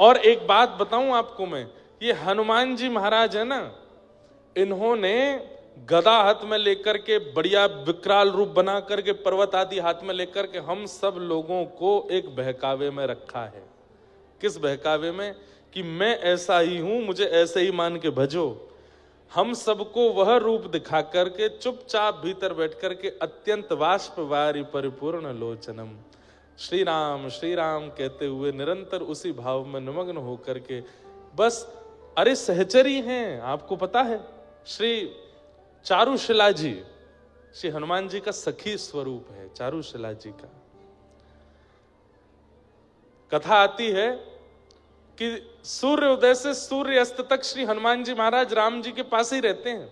और एक बात बताऊं आपको मैं, ये हनुमान जी महाराज है ना, इन्होंने गदा हाथ में लेकर के, बढ़िया विकराल रूप बना करके, पर्वत आदि हाथ में लेकर के हम सब लोगों को एक बहकावे में रखा है। किस बहकावे में? कि मैं ऐसा ही हूं, मुझे ऐसे ही मान के भजो। हम सबको वह रूप दिखा करके चुपचाप भीतर बैठ करके अत्यंत वाष्प वारी परिपूर्ण लोचनम, श्री राम कहते हुए निरंतर उसी भाव में निमग्न होकर के बस, अरे सहचरी हैं। आपको पता है श्री चारुशिला जी, श्री हनुमान जी का सखी स्वरूप है चारुशिला जी का। कथा आती है कि सूर्य उदय से सूर्य अस्त तक श्री हनुमान जी महाराज राम जी के पास ही रहते हैं,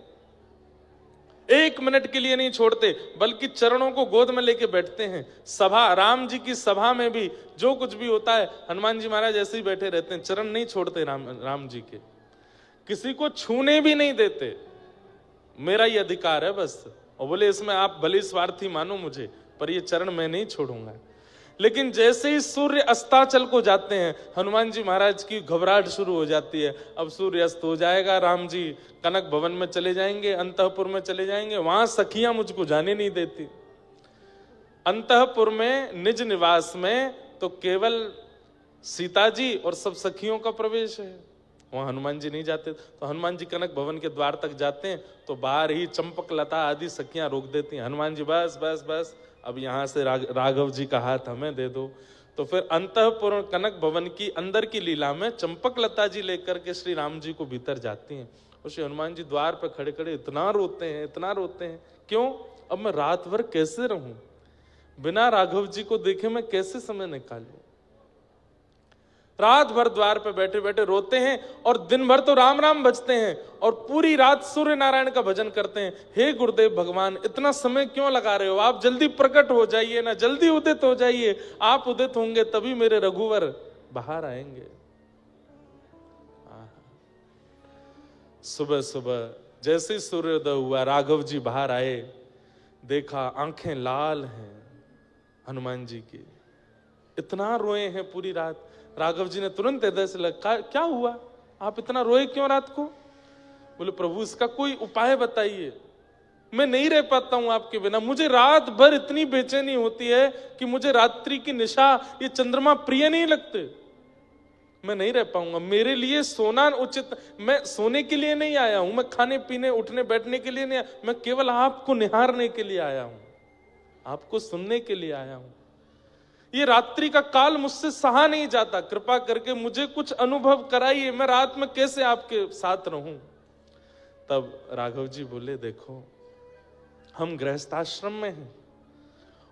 एक मिनट के लिए नहीं छोड़ते, बल्कि चरणों को गोद में लेके बैठते हैं। सभा, राम जी की सभा में भी जो कुछ भी होता है, हनुमान जी महाराज ऐसे ही बैठे रहते हैं, चरण नहीं छोड़ते राम जी के, किसी को छूने भी नहीं देते। मेरा ये अधिकार है बस। और बोले इसमें आप भले स्वार्थी मानो मुझे, पर ये चरण मैं नहीं छोड़ूंगा। लेकिन जैसे ही सूर्य अस्ताचल को जाते हैं, हनुमान जी महाराज की घबराहट शुरू हो जाती है। अब सूर्य अस्त हो जाएगा, राम जी कनक भवन में चले जाएंगे, अंतःपुर में चले जाएंगे, वहां सखियां मुझको जाने नहीं देती। अंतःपुर में निज निवास में तो केवल सीता जी और सब सखियों का प्रवेश है, वहां हनुमान जी नहीं जाते। तो हनुमान जी कनक भवन के द्वार तक जाते हैं तो बाहर ही चंपक लता आदि सखियां रोक देती हैं। हनुमान जी बस बस बस, अब यहां से राघव जी का हाथ हमें दे दो। तो फिर अंतःपुर कनक भवन की अंदर की लीला में चंपक लता जी लेकर के श्री राम जी को भीतर जाती हैं। और श्री हनुमान जी द्वार पर खड़े खड़े इतना रोते हैं, इतना रोते हैं। क्यों? अब मैं रात भर कैसे रहूं, बिना राघव जी को देखे मैं कैसे समय निकालूं। रात भर द्वार पे बैठे बैठे रोते हैं और दिन भर तो राम राम बजते हैं और पूरी रात सूर्य नारायण का भजन करते हैं। हे गुरुदेव भगवान, इतना समय क्यों लगा रहे हो? आप जल्दी प्रकट हो जाइए ना, जल्दी उदित हो जाइए। आप उदित होंगे तभी मेरे रघुवर बाहर आएंगे। सुबह सुबह जैसे सूर्योदय हुआ, राघव जी बाहर आए, देखा आंखें लाल हैं हनुमान जी की, इतना रोए हैं पूरी रात। राघव जी ने तुरंत हृदय से लगा, क्या हुआ, आप इतना रोए क्यों रात को? बोले प्रभु इसका कोई उपाय बताइए, मैं नहीं रह पाता हूं आपके बिना। मुझे रात भर इतनी बेचैनी होती है कि मुझे रात्रि की निशा, ये चंद्रमा प्रिय नहीं लगते, मैं नहीं रह पाऊंगा। मेरे लिए सोना उचित, मैं सोने के लिए नहीं आया हूं, मैं खाने पीने उठने बैठने के लिए नहीं आया, मैं केवल आपको निहारने के लिए आया हूं, आपको सुनने के लिए आया हूं। ये रात्रि का काल मुझसे सहा नहीं जाता, कृपा करके मुझे कुछ अनुभव कराइए, मैं रात में कैसे आपके साथ रहूं। तब राघव जी बोले, देखो हम गृहस्थाश्रम में हैं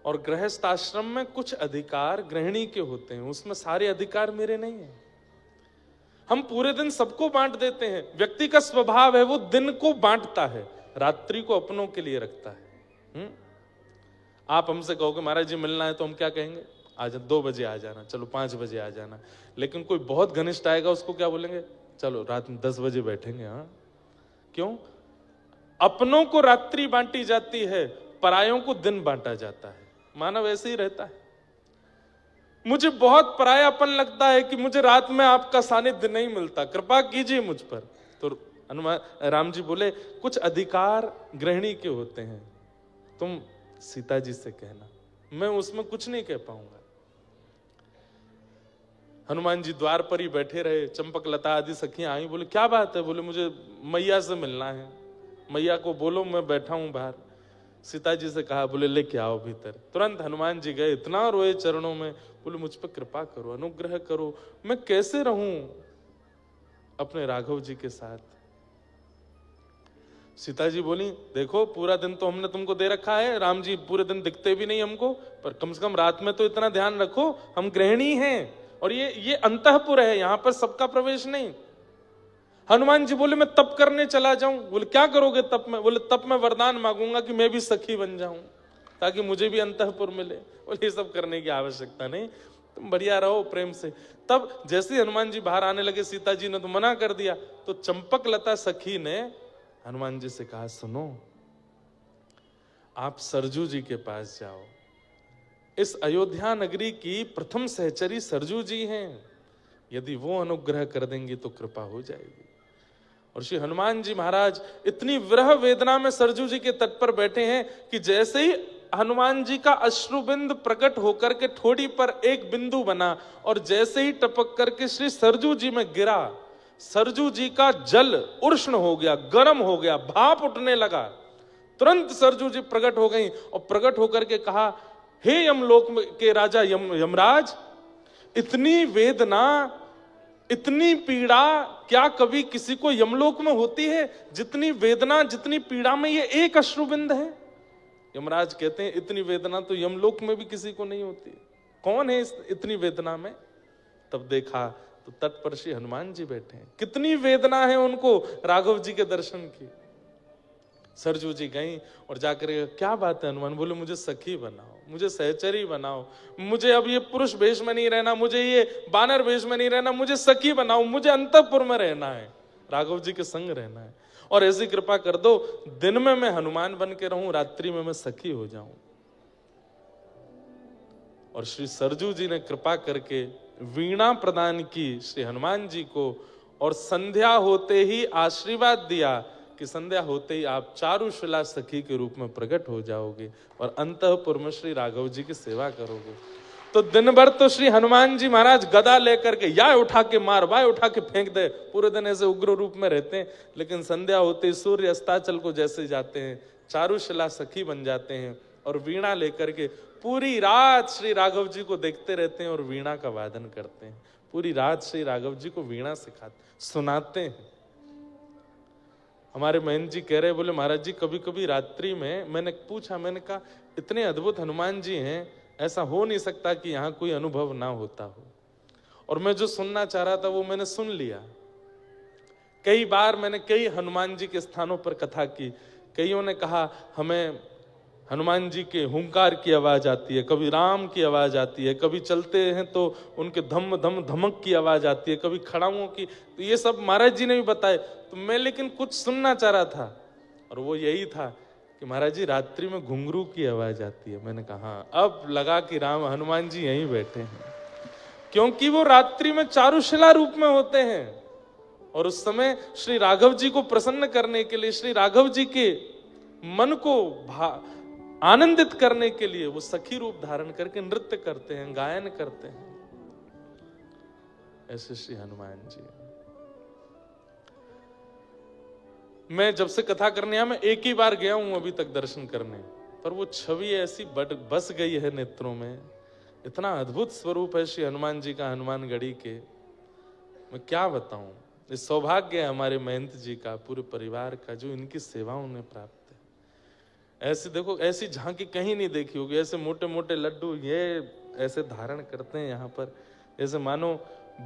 और गृहस्थाश्रम में कुछ अधिकार गृहिणी के होते हैं, उसमें सारे अधिकार मेरे नहीं हैं। हम पूरे दिन सबको बांट देते हैं, व्यक्ति का स्वभाव है वो दिन को बांटता है, रात्रि को अपनों के लिए रखता है। आप हमसे कहोगे महाराज जी मिलना है, तो हम क्या कहेंगे? आज 2 बजे आ जाना, चलो 5 बजे आ जाना। लेकिन कोई बहुत घनिष्ठ आएगा, उसको क्या बोलेंगे? चलो रात में 10 बजे बैठेंगे। हाँ, क्यों? अपनों को रात्रि बांटी जाती है, परायों को दिन बांटा जाता है। मानव ऐसे ही रहता है। मुझे बहुत परायापन लगता है कि मुझे रात में आपका सानिध्य नहीं मिलता, कृपा कीजिए मुझ पर। तो हनुमान राम जी बोले, कुछ अधिकार गृहिणी के होते हैं, तुम सीता जी से कहना, मैं उसमें कुछ नहीं कह पाऊंगा। हनुमान जी द्वार पर ही बैठे रहे, चंपक लता आदि सखियां आई, बोले क्या बात है? बोले मुझे मैया से मिलना है, मैया को बोलो मैं बैठा हूं बाहर। सीता जी से कहा, बोले लेके आओ भीतर। तुरंत हनुमान जी गए, इतना रोए चरणों में, बोले मुझ पर कृपा करो, अनुग्रह करो, मैं कैसे रहूं अपने राघव जी के साथ। सीता जी बोली, देखो पूरा दिन तो हमने तुमको दे रखा है, राम जी पूरे दिन दिखते भी नहीं हमको, पर कम से कम रात में तो इतना ध्यान रखो, हम गृहिणी हैं और ये अंतःपुर है, यहां पर सबका प्रवेश नहीं। हनुमान जी बोले, मैं तप करने चला जाऊं। बोले क्या करोगे तप में? बोले तप में वरदान मांगूंगा कि मैं भी सखी बन जाऊं, ताकि मुझे भी अंतःपुर मिले। बोले ये सब करने की आवश्यकता नहीं, तुम बढ़िया रहो प्रेम से। तब जैसे हनुमान जी बाहर आने लगे, सीता जी ने तो मना कर दिया, तो चंपक लता सखी ने हनुमान जी से कहा, सुनो आप सरजू जी के पास जाओ, इस अयोध्या नगरी की प्रथम सहचरी सरजू जी हैं, यदि वो अनुग्रह कर देंगी तो कृपा हो जाएगी। और श्री हनुमान जी महाराज इतनी विरह वेदना में सरजू जी के तट पर बैठे हैं कि जैसे ही हनुमान जी का अश्रुबिंद प्रकट होकर के ठोड़ी पर एक बिंदु बना और जैसे ही टपक करके श्री सरजू जी में गिरा, सरजू जी का जल उष्ण हो गया, गर्म हो गया, भाप उठने लगा। तुरंत सरजू जी प्रकट हो गई और प्रकट होकर के कहा, हे यमलोक के राजा यमराज, इतनी वेदना, इतनी पीड़ा क्या कभी किसी को यमलोक में होती है? जितनी वेदना, जितनी पीड़ा में ये एक अश्रुबिंद है। यमराज कहते हैं, इतनी वेदना तो यमलोक में भी किसी को नहीं होती। कौन है इतनी वेदना में? तब देखा तो तट पर श्री हनुमान जी बैठे हैं। कितनी वेदना है उनको राघव जी के दर्शन की। सरजू जी गई और जाकर, क्या बात है हनुमान? बोले, मुझे सखी बनाओ, मुझे सहचरी बनाओ, मुझे अब ये पुरुष वेश में नहीं रहना, मुझे ये बानर वेश में नहीं रहना, मुझे सखी बनाओ, मुझे अंतःपुर में रहना है, राघव जी के संग रहना है। और ऐसी कृपा कर दो, दिन में मैं हनुमान बन के रहूं, रात्रि में मैं सखी हो जाऊं। और श्री सरजू जी ने कृपा करके वीणा प्रदान की श्री हनुमान जी को, और संध्या होते ही आशीर्वाद दिया कि संध्या होते ही आप चारुशिला सखी के रूप में प्रकट हो जाओगे और अंतःपुर में श्री राघव जी की सेवा करोगे। तो दिन भर तो श्री हनुमान जी महाराज गदा लेकर के या उठा के मार, वाय उठा के फेंक दे, पूरे दिन ऐसे उग्र रूप में रहते हैं। लेकिन संध्या होते ही सूर्य अस्ताचल को जैसे जाते हैं, चारुशिला सखी बन जाते हैं और वीणा लेकर के पूरी रात श्री राघव जी को देखते रहते हैं और वीणा का वादन करते हैं। पूरी रात श्री राघव जी को वीणा सिखाते, सुनाते हैं। हमारे महंत जी कह रहे, बोले महाराज जी कभी कभी रात्रि में मैंने पूछा, मैंने कहा इतने अद्भुत हनुमान जी हैं, ऐसा हो नहीं सकता कि यहाँ कोई अनुभव ना होता हो। और मैं जो सुनना चाह रहा था वो मैंने सुन लिया। कई बार मैंने कई हनुमान जी के स्थानों पर कथा की, कईयों ने कहा हमें हनुमान जी के हुंकार की आवाज आती है, कभी राम की आवाज आती है, कभी चलते हैं तो उनके धम धम धमक की आवाज आती है, कभी खड़ाओं की। तो ये सब महाराज जी ने भी बताए। तो मैं लेकिन कुछ सुनना चाह रहा था और वो यही था कि महाराज जी रात्रि में घुंघरू की आवाज आती है। मैंने कहा हाँ, अब लगा कि राम हनुमान जी यहीं बैठे हैं, क्योंकि वो रात्रि में चारुशिला रूप में होते हैं और उस समय श्री राघव जी को प्रसन्न करने के लिए, श्री राघव जी के मन को आनंदित करने के लिए वो सखी रूप धारण करके नृत्य करते हैं, गायन करते हैं। ऐसे श्री हनुमान जी। मैं जब से कथा करने आया, मैं एक ही बार गया हूं अभी तक दर्शन करने, पर वो छवि ऐसी बस गई है नेत्रों में। इतना अद्भुत स्वरूप है श्री हनुमान जी का, हनुमानगढ़ी के, मैं क्या बताऊं। ये सौभाग्य है हमारे महंत जी का, पूरे परिवार का, जो इनकी सेवाओं ने प्राप्त। ऐसे देखो, ऐसी झांकी कहीं नहीं देखी होगी। ऐसे मोटे मोटे लड्डू ये ऐसे धारण करते हैं यहाँ पर, ऐसे मानो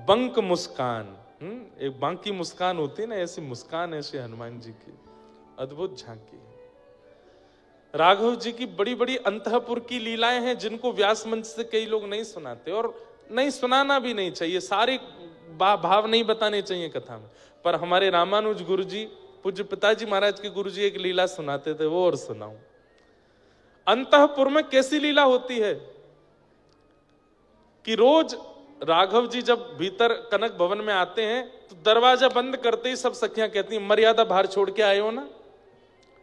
बंक मुस्कान, एक बांकी मुस्कान होती है ना, ऐसी मुस्कान है श्री हनुमान जी की। अद्भुत झांकी। राघव जी की बड़ी बड़ी अंतःपुर की लीलाएं हैं जिनको व्यास मंच से कई लोग नहीं सुनाते, और नहीं सुनाना भी नहीं चाहिए, सारे भाव नहीं बताने चाहिए कथा में। पर हमारे रामानुज गुरु जी, पूज्य पिताजी महाराज के गुरु जी एक लीला सुनाते थे, वो और सुनाऊं। अंतःपुर में कैसी लीला होती है कि रोज राघव जी जब भीतर कनक भवन में आते हैं तो दरवाजा बंद करते ही सब सखियां कहती हैं, मर्यादा बाहर छोड़ के आए हो ना,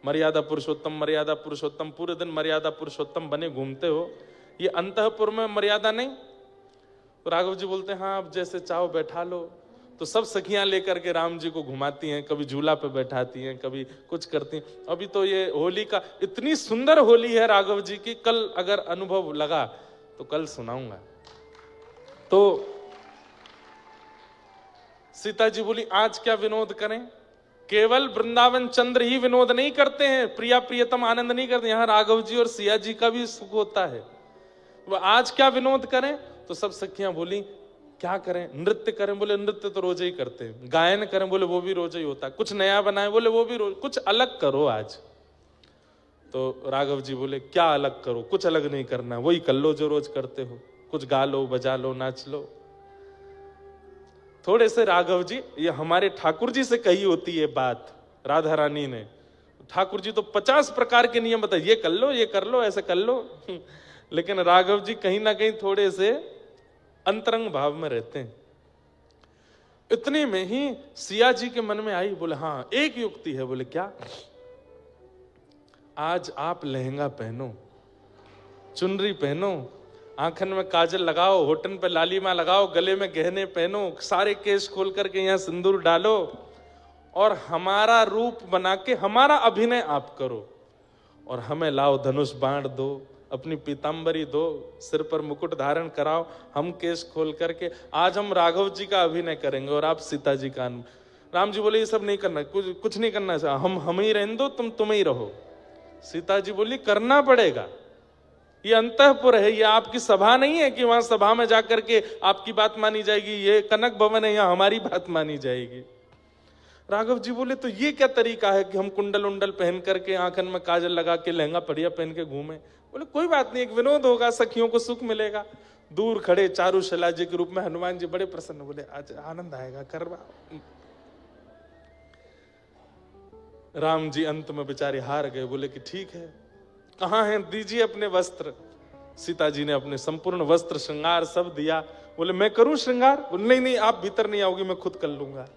मर्यादा पुरुषोत्तम, मर्यादा पुरुषोत्तम, पूरे दिन मर्यादा पुरुषोत्तम बने घूमते हो, ये अंतःपुर में मर्यादा नहीं। तो राघव जी बोलते हैं, हाँ अब जैसे चाहो बैठा लो। तो सब सखियां लेकर के राम जी को घुमाती हैं, कभी झूला पे बैठाती हैं, कभी कुछ करती हैं। अभी तो ये होली का, इतनी सुंदर होली है राघव जी की, कल अगर अनुभव लगा तो कल सुनाऊंगा। तो सीता जी बोली, आज क्या विनोद करें? केवल वृंदावन चंद्र ही विनोद नहीं करते हैं, प्रिया प्रियतम आनंद नहीं करते, यहाँ राघव जी और सिया जी का भी सुख होता है। वो आज क्या विनोद करें? तो सब सखियां बोली, क्या करें? नृत्य करें? बोले नृत्य तो रोज ही करते हैं। गायन करें? बोले वो भी रोज ही होता है। कुछ नया बनाए? बोले वो भी रोज। कुछ अलग करो आज। तो राघव जी बोले, क्या अलग करो? कुछ अलग नहीं करना, वही कर लो जो रोज करते हो, कुछ गा लो, बजा लो, नाच लो। थोड़े से राघव जी, ये हमारे ठाकुर जी से कही होती है बात राधा रानी ने। ठाकुर जी तो 50 प्रकार के नियम बताए, ये कर लो, ये कर लो, ऐसे कर लो। लेकिन राघव जी कहीं ना कहीं थोड़े से अंतरंग भाव में रहते हैं इतने में ही सिया जी के मन में आई, बोले हाँ एक युक्ति है। बोले क्या? आज आप लहंगा पहनो, चुनरी पहनो, आंखन में काजल लगाओ, होठन पे लालिमा लगाओ, गले में गहने पहनो, सारे केस खोल करके यहाँ सिंदूर डालो और हमारा रूप बना के हमारा अभिनय आप करो और हमें लाओ, धनुष बाण दो, अपनी पीतांबरी दो, सिर पर मुकुट धारण कराओ, हम केस खोल करके आज हम राघव जी का अभिनय करेंगे और आप सीता जी का। राम जी बोले ये सब नहीं करना, कुछ नहीं करना, हम ही रहने दो, तुम ही रहो। सीता जी बोली करना पड़ेगा, ये अंतःपुर है, ये आपकी सभा नहीं है कि वहां सभा में जाकर के आपकी बात मानी जाएगी, ये कनक भवन है, यहाँ हमारी बात मानी जाएगी। राघव जी बोले तो ये क्या तरीका है कि हम कुंडल उंडल पहन करके, आंखन में काजल लगा के, लहंगा बढ़िया पहन के घूमे? बोले कोई बात नहीं, एक विनोद होगा, सखियों को सुख मिलेगा। दूर खड़े चारुशिला जी के रूप में हनुमान जी बड़े प्रसन्न, बोले आज आनंद आएगा, करवा। राम जी अंत में बेचारे हार गए, बोले कि ठीक है, कहाँ हैं, दीजिए अपने वस्त्र। सीता जी ने अपने संपूर्ण वस्त्र श्रृंगार सब दिया। बोले मैं करूं श्रृंगार? बोले नहीं नहीं, आप भीतर नहीं आओगी, मैं खुद कर लूंगा।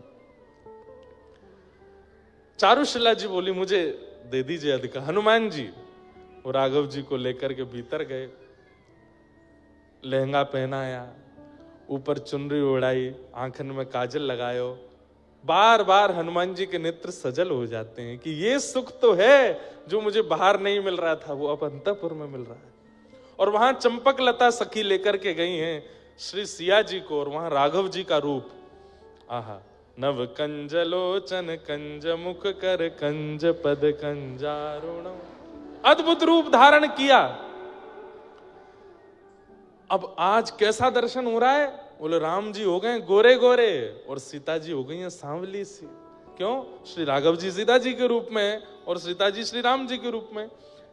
चारुशिला जी बोली मुझे दे दीजिए अधिकार। हनुमान जी वो राघव जी को लेकर के भीतर गए, लहंगा पहनाया, ऊपर चुनरी ओढ़ाई, आंखन में काजल लगायो। बार बार हनुमान जी के नेत्र सजल हो जाते हैं कि ये सुख तो है जो मुझे बाहर नहीं मिल रहा था, वो अब अंतःपुर में मिल रहा है। और वहां चंपक लता सखी लेकर के गई हैं श्री सिया जी को, और वहां राघव जी का रूप, आहा, नव कंज लोचन कंज मुख कर कंज पद कंजारुण, अद्भुत रूप धारण किया। अब आज कैसा दर्शन हो रहा है? बोले राम जी हो गए गोरे गोरे और सीता जी हो गई हैं सांवली सी। क्यों? श्री राघव जी सीता जी के रूप में और सीता जी श्री राम जी के रूप में।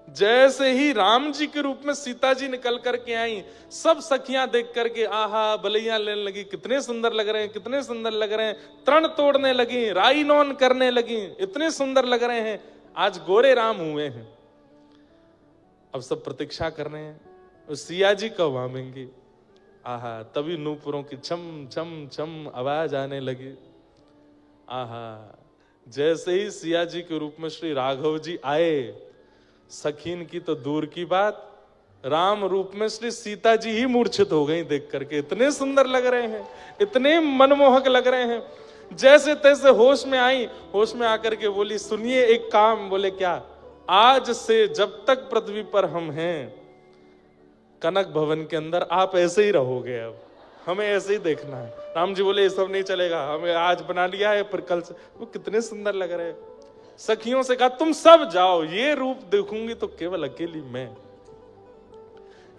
जैसे ही राम जी के रूप में सीता जी निकल करके आई, सब सखियां देख करके आहा बलैया लेने लगी, कितने सुंदर लग रहे हैं, कितने सुंदर लग रहे हैं, तरण तोड़ने लगी, राई नौन करने लगी, इतने सुंदर लग रहे हैं, आज गोरे राम हुए हैं। अब सब प्रतीक्षा कर रहे हैं सिया जी कब आवेंगी। आहा, तभी नूपुरों की छम छम छम आवाज आने लगी। आहा, जैसे ही सिया जी के रूप में श्री राघव जी आए, सखीन की तो दूर की बात, राम रूप में श्री सीता जी ही मूर्छित हो गई देख करके। इतने सुंदर लग रहे हैं, इतने मनमोहक लग रहे हैं। जैसे तैसे होश में आई, होश में आकर के बोली सुनिए एक काम। बोले क्या? आज से जब तक पृथ्वी पर हम हैं, कनक भवन के अंदर आप ऐसे ही रहोगे, अब हमें ऐसे ही देखना है। राम जी बोले ये सब नहीं चलेगा, हमें आज बना लिया है, फिर कल से। वो कितने सुंदर लग रहे हैं। सखियों से कहा तुम सब जाओ, ये रूप देखूंगी तो केवल अकेली मैं।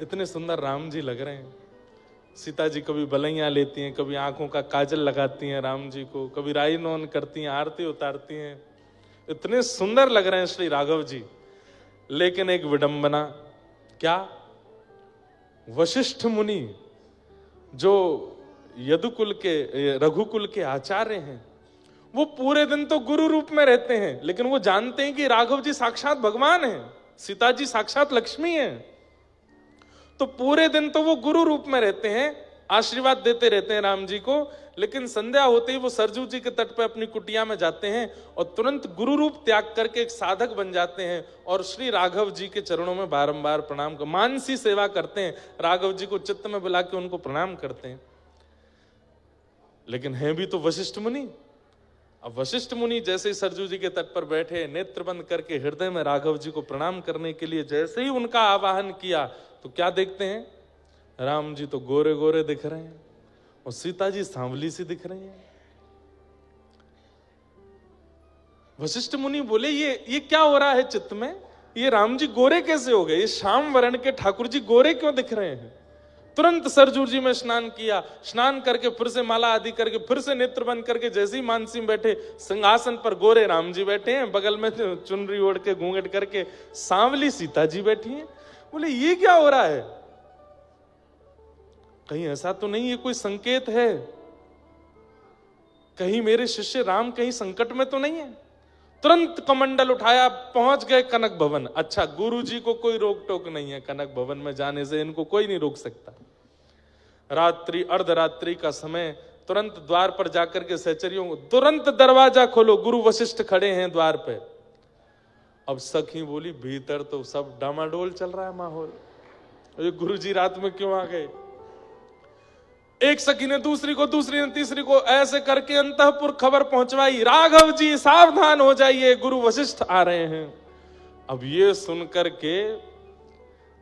इतने सुंदर राम जी लग रहे हैं। सीता जी कभी बलैया लेती हैं, कभी आंखों का काजल लगाती हैं राम जी को, कभी राई नौन करती हैं, आरती उतारती हैं। इतने सुंदर लग रहे हैं श्री राघव जी। लेकिन एक विडंबना, क्या? वशिष्ठ मुनि जो यदुकुल के, रघुकुल के आचार्य हैं, वो पूरे दिन तो गुरु रूप में रहते हैं, लेकिन वो जानते हैं कि राघव जी साक्षात भगवान हैं, सीता जी साक्षात लक्ष्मी हैं। तो पूरे दिन तो वो गुरु रूप में रहते हैं, आशीर्वाद देते रहते हैं राम जी को। लेकिन संध्या होते ही वो सरजू जी के तट पर अपनी कुटिया में जाते हैं और तुरंत गुरु रूप त्याग करके एक साधक बन जाते हैं और श्री राघव जी के चरणों में बारंबार प्रणाम कर, मानसी सेवा करते हैं। राघव जी को चित्त में बुला के उनको प्रणाम करते हैं। लेकिन हैं भी तो वशिष्ठ मुनि। अब वशिष्ठ मुनि जैसे ही सरजू जी के तट पर बैठे, नेत्र बंद करके हृदय में राघव जी को प्रणाम करने के लिए जैसे ही उनका आवाहन किया, तो क्या देखते हैं? राम जी तो गोरे गोरे दिख रहे हैं और सीता जी सांवली सी दिख रही हैं। वशिष्ठ मुनि बोले ये क्या हो रहा है चित्त में? ये राम जी गोरे कैसे हो गए? ये श्याम वर्ण के ठाकुर जी गोरे क्यों दिख रहे हैं? तुरंत सरजू जी में स्नान किया, स्नान करके फिर से माला आदि करके फिर से नेत्र बंद करके जैसे ही मानसी में बैठे, सिंहासन पर गोरे राम जी बैठे हैं, बगल में चुनरी ओढ़ के घूंघट करके सांवली सीता जी बैठी हैं। बोले ये क्या हो रहा है? कहीं ऐसा तो नहीं, ये कोई संकेत है? कहीं मेरे शिष्य राम कहीं संकट में तो नहीं है? तुरंत कमंडल उठाया, पहुंच गए कनक भवन। अच्छा, गुरु जी को कोई रोक टोक नहीं है, कनक भवन में जाने से इनको कोई नहीं रोक सकता। रात्रि अर्धरात्रि का समय तुरंत द्वार पर जाकर के सहचरियों को, तुरंत दरवाजा खोलो, गुरु वशिष्ठ खड़े हैं द्वार पे। अब सखी बोली भीतर तो सब डामाडोल चल रहा है माहौल, ये गुरु जी रात में क्यों आ गए। एक सखी ने दूसरी को, दूसरी ने तीसरी को, ऐसे करके अंतःपुर खबर पहुंचवाई, राघव जी सावधान हो जाइए, गुरु वशिष्ठ आ रहे हैं। अब ये सुनकर के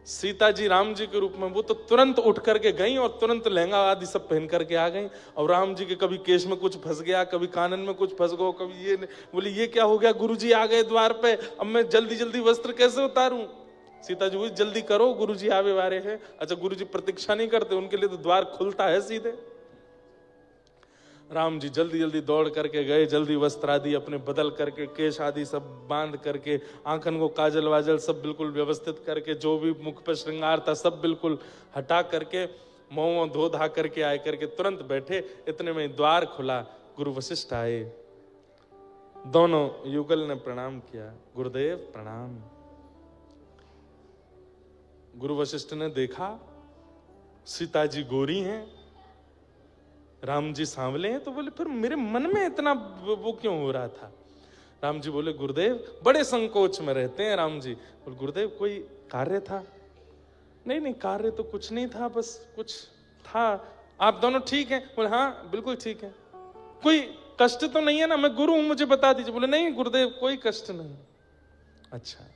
सीता जी राम जी के रूप में वो तो तुरंत उठ करके गई और तुरंत लहंगा आदि सब पहन करके आ गई। और राम जी के कभी केश में कुछ फंस गया, कभी कानन में कुछ फंस गया, कभी ये बोली ये क्या हो गया, गुरुजी आ गए द्वार पे, अब मैं जल्दी जल्दी वस्त्र कैसे उतारूं। सीता जी बोली जल्दी करो, गुरुजी आवे वारे हैं। अच्छा, गुरुजी प्रतीक्षा नहीं करते, उनके लिए तो द्वार खुलता है सीधे। राम जी जल्दी जल्दी दौड़ करके गए, जल्दी वस्त्र आदि अपने बदल करके, केश आदि सब बांध करके, आंखन को काजल वाजल सब बिल्कुल व्यवस्थित करके, जो भी मुख पर श्रृंगार था सब बिल्कुल हटा करके, मुंह धो धा करके आए करके तुरंत बैठे। इतने में द्वार खुला, गुरु वशिष्ठ आए। दोनों युगल ने प्रणाम किया, गुरुदेव प्रणाम। गुरु वशिष्ठ ने देखा सीता जी गोरी हैं, राम जी सांवले हैं, तो बोले फिर मेरे मन में इतना वो क्यों हो रहा था। राम जी बोले गुरुदेव बड़े संकोच में रहते हैं राम जी। बोले गुरुदेव कोई कार्य था। नहीं नहीं कार्य तो कुछ नहीं था, बस कुछ था। आप दोनों ठीक हैं। बोले हाँ बिल्कुल ठीक है। कोई कष्ट तो नहीं है ना, मैं गुरु हूं मुझे बता दीजिए। बोले नहीं गुरुदेव कोई कष्ट नहीं। अच्छा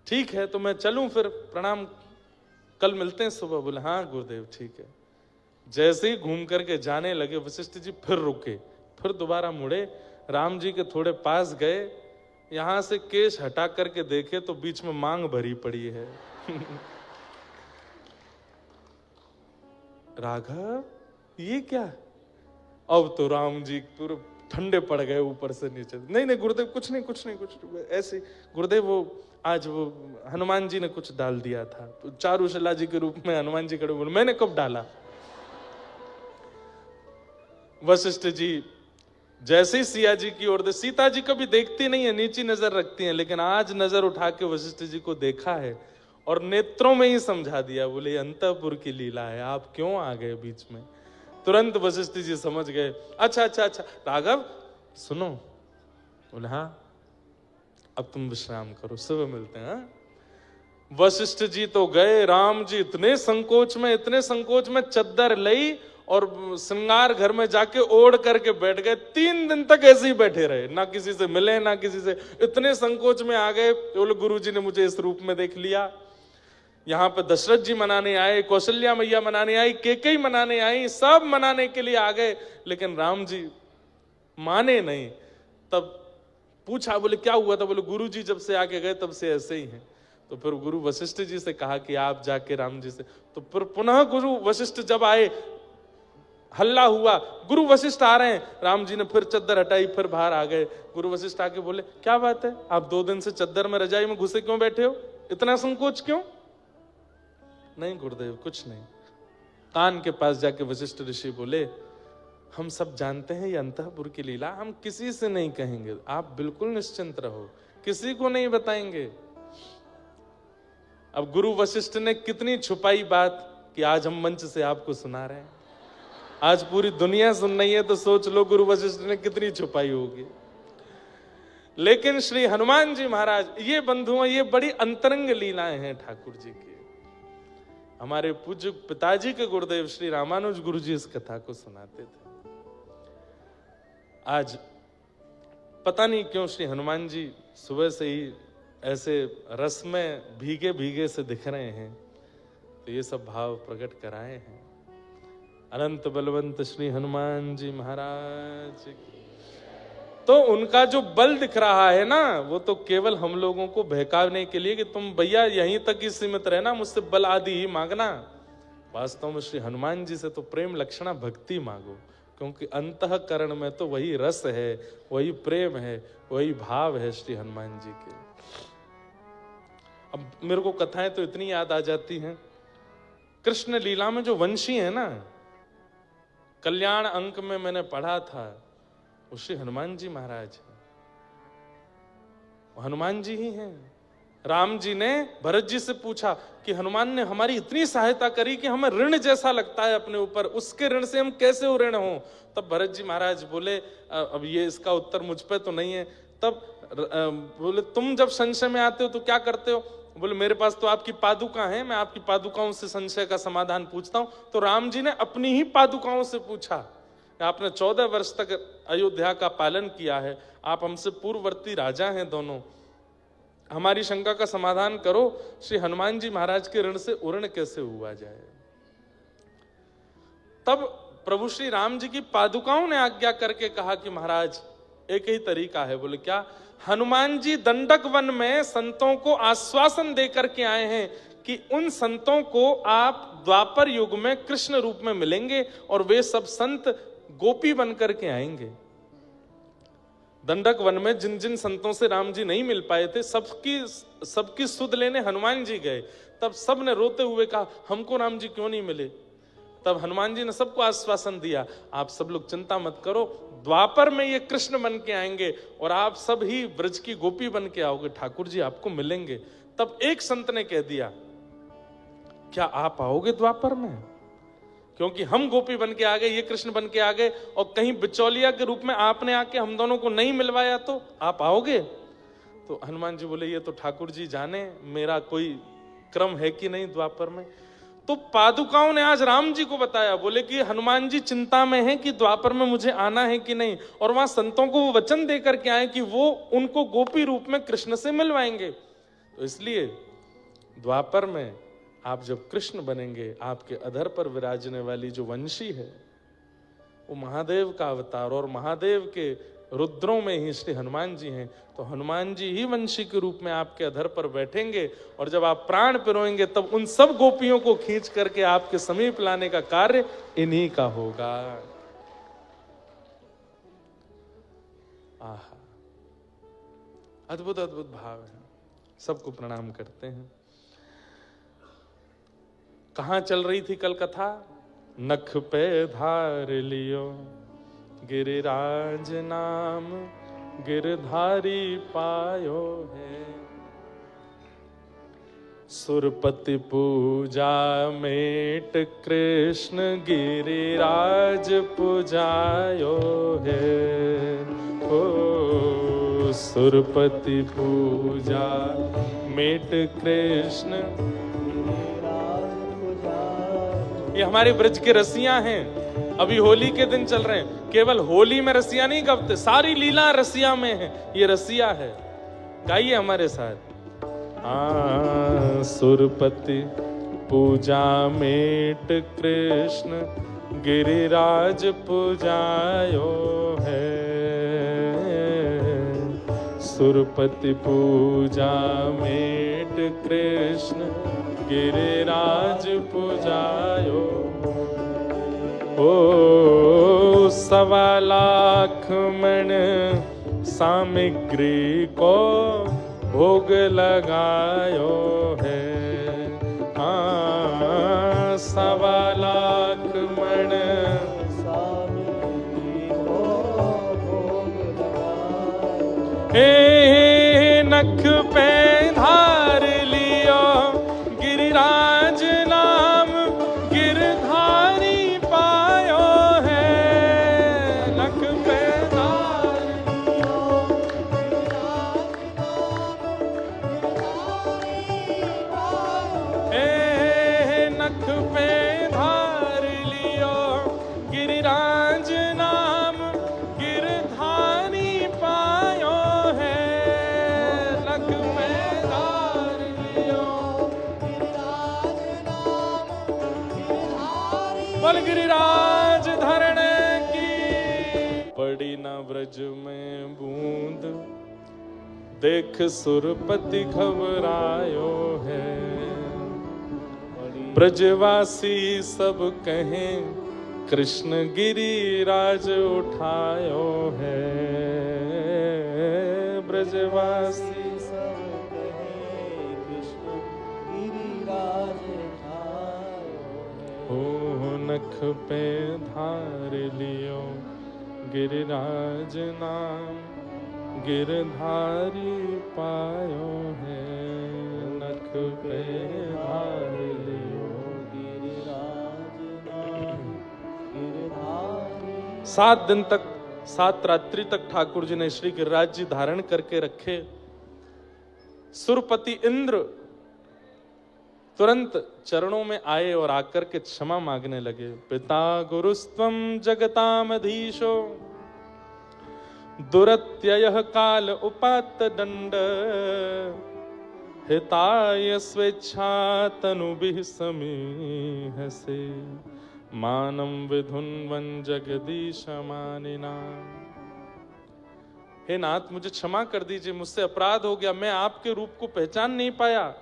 ठीक है तो मैं चलूं फिर, प्रणाम, कल मिलते हैं सुबह। बोले हाँ गुरुदेव ठीक है। जैसे ही घूम करके जाने लगे वशिष्ठ जी फिर रुके, फिर दोबारा मुड़े, राम जी के थोड़े पास गए, यहां से केश हटा करके देखे तो बीच में मांग भरी पड़ी है। राघव ये क्या। अब तो राम जी पूरे ठंडे पड़ गए ऊपर से नीचे। नहीं नहीं गुरुदेव कुछ नहीं कुछ नहीं कुछ ऐसे। गुरुदेव वो आज वो हनुमान जी ने कुछ डाल दिया था, तो चारुशिला जी के रूप में हनुमान जी खड़े बोले मैंने कब डाला। वशिष्ठ जी जैसे ही सिया जी की ओर, सीता जी कभी देखती नहीं है, नीची नजर रखती हैं, लेकिन आज नजर उठा के वशिष्ठ जी को देखा है और नेत्रों में ही समझा दिया। बोले अंतःपुर की लीला है, आप क्यों आ गए बीच में। तुरंत वशिष्ठ जी समझ गए। अच्छा अच्छा अच्छा राघव सुनो। बोले हाँ अब तुम विश्राम करो, सुबह मिलते हैं। वशिष्ठ जी तो गए, राम जी इतने संकोच में चद्दर लई और श्रृंगार घर में जाके ओढ़ करके बैठ गए। 3 दिन तक ऐसे ही बैठे रहे, ना किसी से मिले ना किसी से, इतने संकोच में आ गए। बोले गुरु जी ने मुझे इस रूप में देख लिया। यहाँ पे दशरथ जी मनाने आए, कौशल्या मैया मनाने आई, केकई मनाने आई, सब मनाने के लिए आ गए, लेकिन राम जी माने नहीं। तब पूछा, बोले क्या हुआ था। बोले गुरु जी जब से आके गए तब से ऐसे ही हैं। तो फिर गुरु वशिष्ठ जी से कहा कि आप जाके राम जी से, तो फिर पुनः गुरु वशिष्ठ जब आए, हल्ला हुआ गुरु वशिष्ठ आ रहे हैं। राम जी ने फिर चद्दर हटाई, फिर बाहर आ गए। गुरु वशिष्ठ आके बोले क्या बात है, आप 2 दिन से चद्दर में रजाई में घुसे क्यों बैठे हो, इतना संकोच क्यों। नहीं गुरुदेव कुछ नहीं। कान के पास जाके वशिष्ठ ऋषि बोले हम सब जानते हैं ये अंतःपुर की लीला, हम किसी से नहीं कहेंगे, आप बिल्कुल निश्चिंत रहो, किसी को नहीं बताएंगे। अब गुरु वशिष्ठ ने कितनी छुपाई बात कि आज हम मंच से आपको सुना रहे हैं। आज पूरी दुनिया सुन रही है, तो सोच लो गुरु वशिष्ठ ने कितनी छुपाई होगी। लेकिन श्री हनुमान जी महाराज, ये बंधुओं ये बड़ी अंतरंग लीलाएं हैं ठाकुर जी की। हमारे पूज्य पिताजी के गुरुदेव श्री रामानुज गुरु जी इस कथा को सुनाते थे। आज पता नहीं क्यों श्री हनुमान जी सुबह से ही ऐसे रस में भीगे भीगे से दिख रहे हैं, तो ये सब भाव प्रकट कराए हैं। अनंत बलवंत श्री हनुमान जी महाराज। तो उनका जो बल दिख रहा है ना, वो तो केवल हम लोगों को बहकाने के लिए कि तुम भैया यहीं तक ही सीमित रहना, मुझसे बल आदि ही मांगना। वास्तव में श्री हनुमान जी से तो प्रेम लक्षणा भक्ति मांगो, क्योंकि अंतःकरण में तो वही रस है, वही प्रेम है, वही भाव है श्री हनुमान जी के। अब मेरे को कथाएं तो इतनी याद आ जाती हैं। कृष्ण लीला में जो वंशी है ना, कल्याण अंक में मैंने पढ़ा था, वो श्री हनुमान जी महाराज हैं, हनुमान जी ही हैं। राम जी ने भरत जी से पूछा कि हनुमान ने हमारी इतनी सहायता करी कि हमें ऋण जैसा लगता है अपने ऊपर, उसके ऋण से हम कैसे ऋण हों। तब भरत जी महाराज बोले, अब ये इसका उत्तर मुझ पे तो नहीं है। तब बोले, तुम जब संशय में आते हो तो क्या करते हो? बोले, मेरे पास तो आपकी पादुका है, मैं आपकी पादुकाओं से संशय का समाधान पूछता हूं। तो राम जी ने अपनी ही पादुकाओं से पूछा, आपने 14 वर्ष तक अयोध्या का पालन किया है, आप हमसे पूर्ववर्ती राजा हैं दोनों, हमारी शंका का समाधान करो, श्री हनुमान जी महाराज के ऋण से ऋण कैसे हुआ जाए। तब प्रभु श्री राम जी की पादुकाओं ने आज्ञा करके कहा कि महाराज एक ही तरीका है। बोले, क्या? हनुमान जी दंडक वन में संतों को आश्वासन देकर के आए हैं कि उन संतों को आप द्वापर युग में कृष्ण रूप में मिलेंगे और वे सब संत गोपी बनकर के आएंगे। दंडक वन में जिन जिन संतों से राम जी नहीं मिल पाए थे, सबकी सुध लेने हनुमान जी गए। तब सब ने रोते हुए कहा, हमको राम जी क्यों नहीं मिले? तब हनुमान जी ने सबको आश्वासन दिया, आप सब लोग चिंता मत करो, द्वापर में ये कृष्ण बन के आएंगे और आप सब ही ब्रज की गोपी बन के आओगे, ठाकुर जी आपको मिलेंगे। तब एक संत ने कह दिया, क्या आप आओगे द्वापर में? क्योंकि हम गोपी बन के आ गए, ये कृष्ण बन के आ गए, और कहीं बिचौलिया के रूप में आपने आके हम दोनों को नहीं मिलवाया तो आप आओगे? तो हनुमान जी बोले, ये तो ठाकुर जी जाने, मेरा कोई क्रम है कि नहीं द्वापर में। तो पादुकाओं ने आज राम जी को बताया, बोले कि हनुमान जी चिंता में है कि द्वापर में मुझे आना है कि नहीं, और वहां संतों को वो वचन देकर के आए कि वो उनको गोपी रूप में कृष्ण से मिलवाएंगे। तो इसलिए द्वापर में आप जब कृष्ण बनेंगे, आपके अधर पर विराजने वाली जो वंशी है वो महादेव का अवतार, और महादेव के रुद्रों में ही श्री हनुमान जी हैं। तो हनुमान जी ही वंशी के रूप में आपके अधर पर बैठेंगे, और जब आप प्राण पिरोएंगे तब उन सब गोपियों को खींच करके आपके समीप लाने का कार्य इन्हीं का होगा। आहा, अद्भुत अद्भुत भाव है। सबको प्रणाम करते हैं। कहां चल रही थी कल कथा? नख पे धार लियो गिरिराज नाम, गिरधारी पायो है। सुरपति पूजा मेट कृष्ण, गिरिराज पुजायो है। ओ सुरपति पूजा मेट कृष्ण, ये हमारे ब्रज के रसिया हैं। अभी होली के दिन चल रहे हैं, केवल होली में रसिया नहीं गवते, सारी लीला रसिया में है। ये रसिया है, गाइए हमारे साथ। सुरपति पूजा मेट कृष्ण, गिरिराज पुजायो है। सुरपति पूजा मेट कृष्ण, गिरिराज पुजायो। ओ 1.25 लाख मण सामग्री को भोग लगायो है। 1.25 लाख मण सामग्री को भोग लगायो। हे नख पे धार लियो गिरिराज नाम, गिरधारी पायो है। नख पे धार लियो गिरिराज नाम, हे नख पे धार लियो गिरिराज नाम, गिरधारी पायो है। नख पे धार लियो बल गिरिराज धरने की। पड़ी न ब्रज में बूंद, देख सुरपति घबरायो है। ब्रजवासी सब कहें, कृष्ण गिरिराज उठायो है। ब्रजवासी सब कहें, कृष्ण गिरिराज नख पे धार लियो गिरिराज नाम, गिरधारी पायो है। पे भार लियो। 7 दिन तक 7 रात्रि तक ठाकुर जी ने श्री गिरिराज जी धारण करके रखे। सुरपति इंद्र तुरंत चरणों में आए और आकर के क्षमा मांगने लगे। पिता गुरुस्त्वं जगतामधीशो दुरत्ययः काल उपात्त दंड हिताय स्वेच्छा तनुभिः समीहसे मानं विधुन्वन् जगदीश मानिना। हे नाथ, मुझे क्षमा कर दीजिए, मुझसे अपराध हो गया। मैं आपके रूप को पहचान नहीं पाया,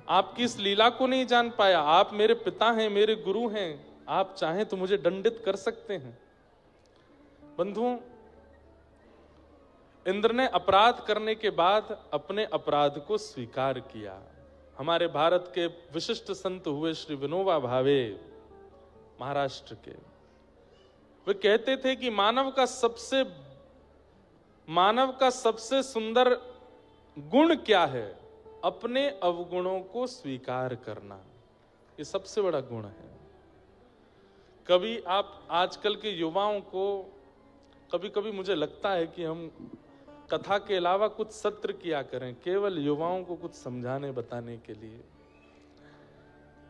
आपकी इस लीला को नहीं जान पाया। आप मेरे पिता हैं, मेरे गुरु हैं, आप चाहें तो मुझे दंडित कर सकते हैं। बंधुओं, इंद्र ने अपराध करने के बाद अपने अपराध को स्वीकार किया। हमारे भारत के विशिष्ट संत हुए श्री विनोबा भावे, महाराष्ट्र के, वे कहते थे कि मानव का सबसे सुंदर गुण क्या है? अपने अवगुणों को स्वीकार करना। ये सबसे बड़ा गुण है। कभी आप आजकल के युवाओं को, कभी कभी मुझे लगता है कि हम कथा के अलावा कुछ सत्र किया करें, केवल युवाओं को कुछ समझाने बताने के लिए।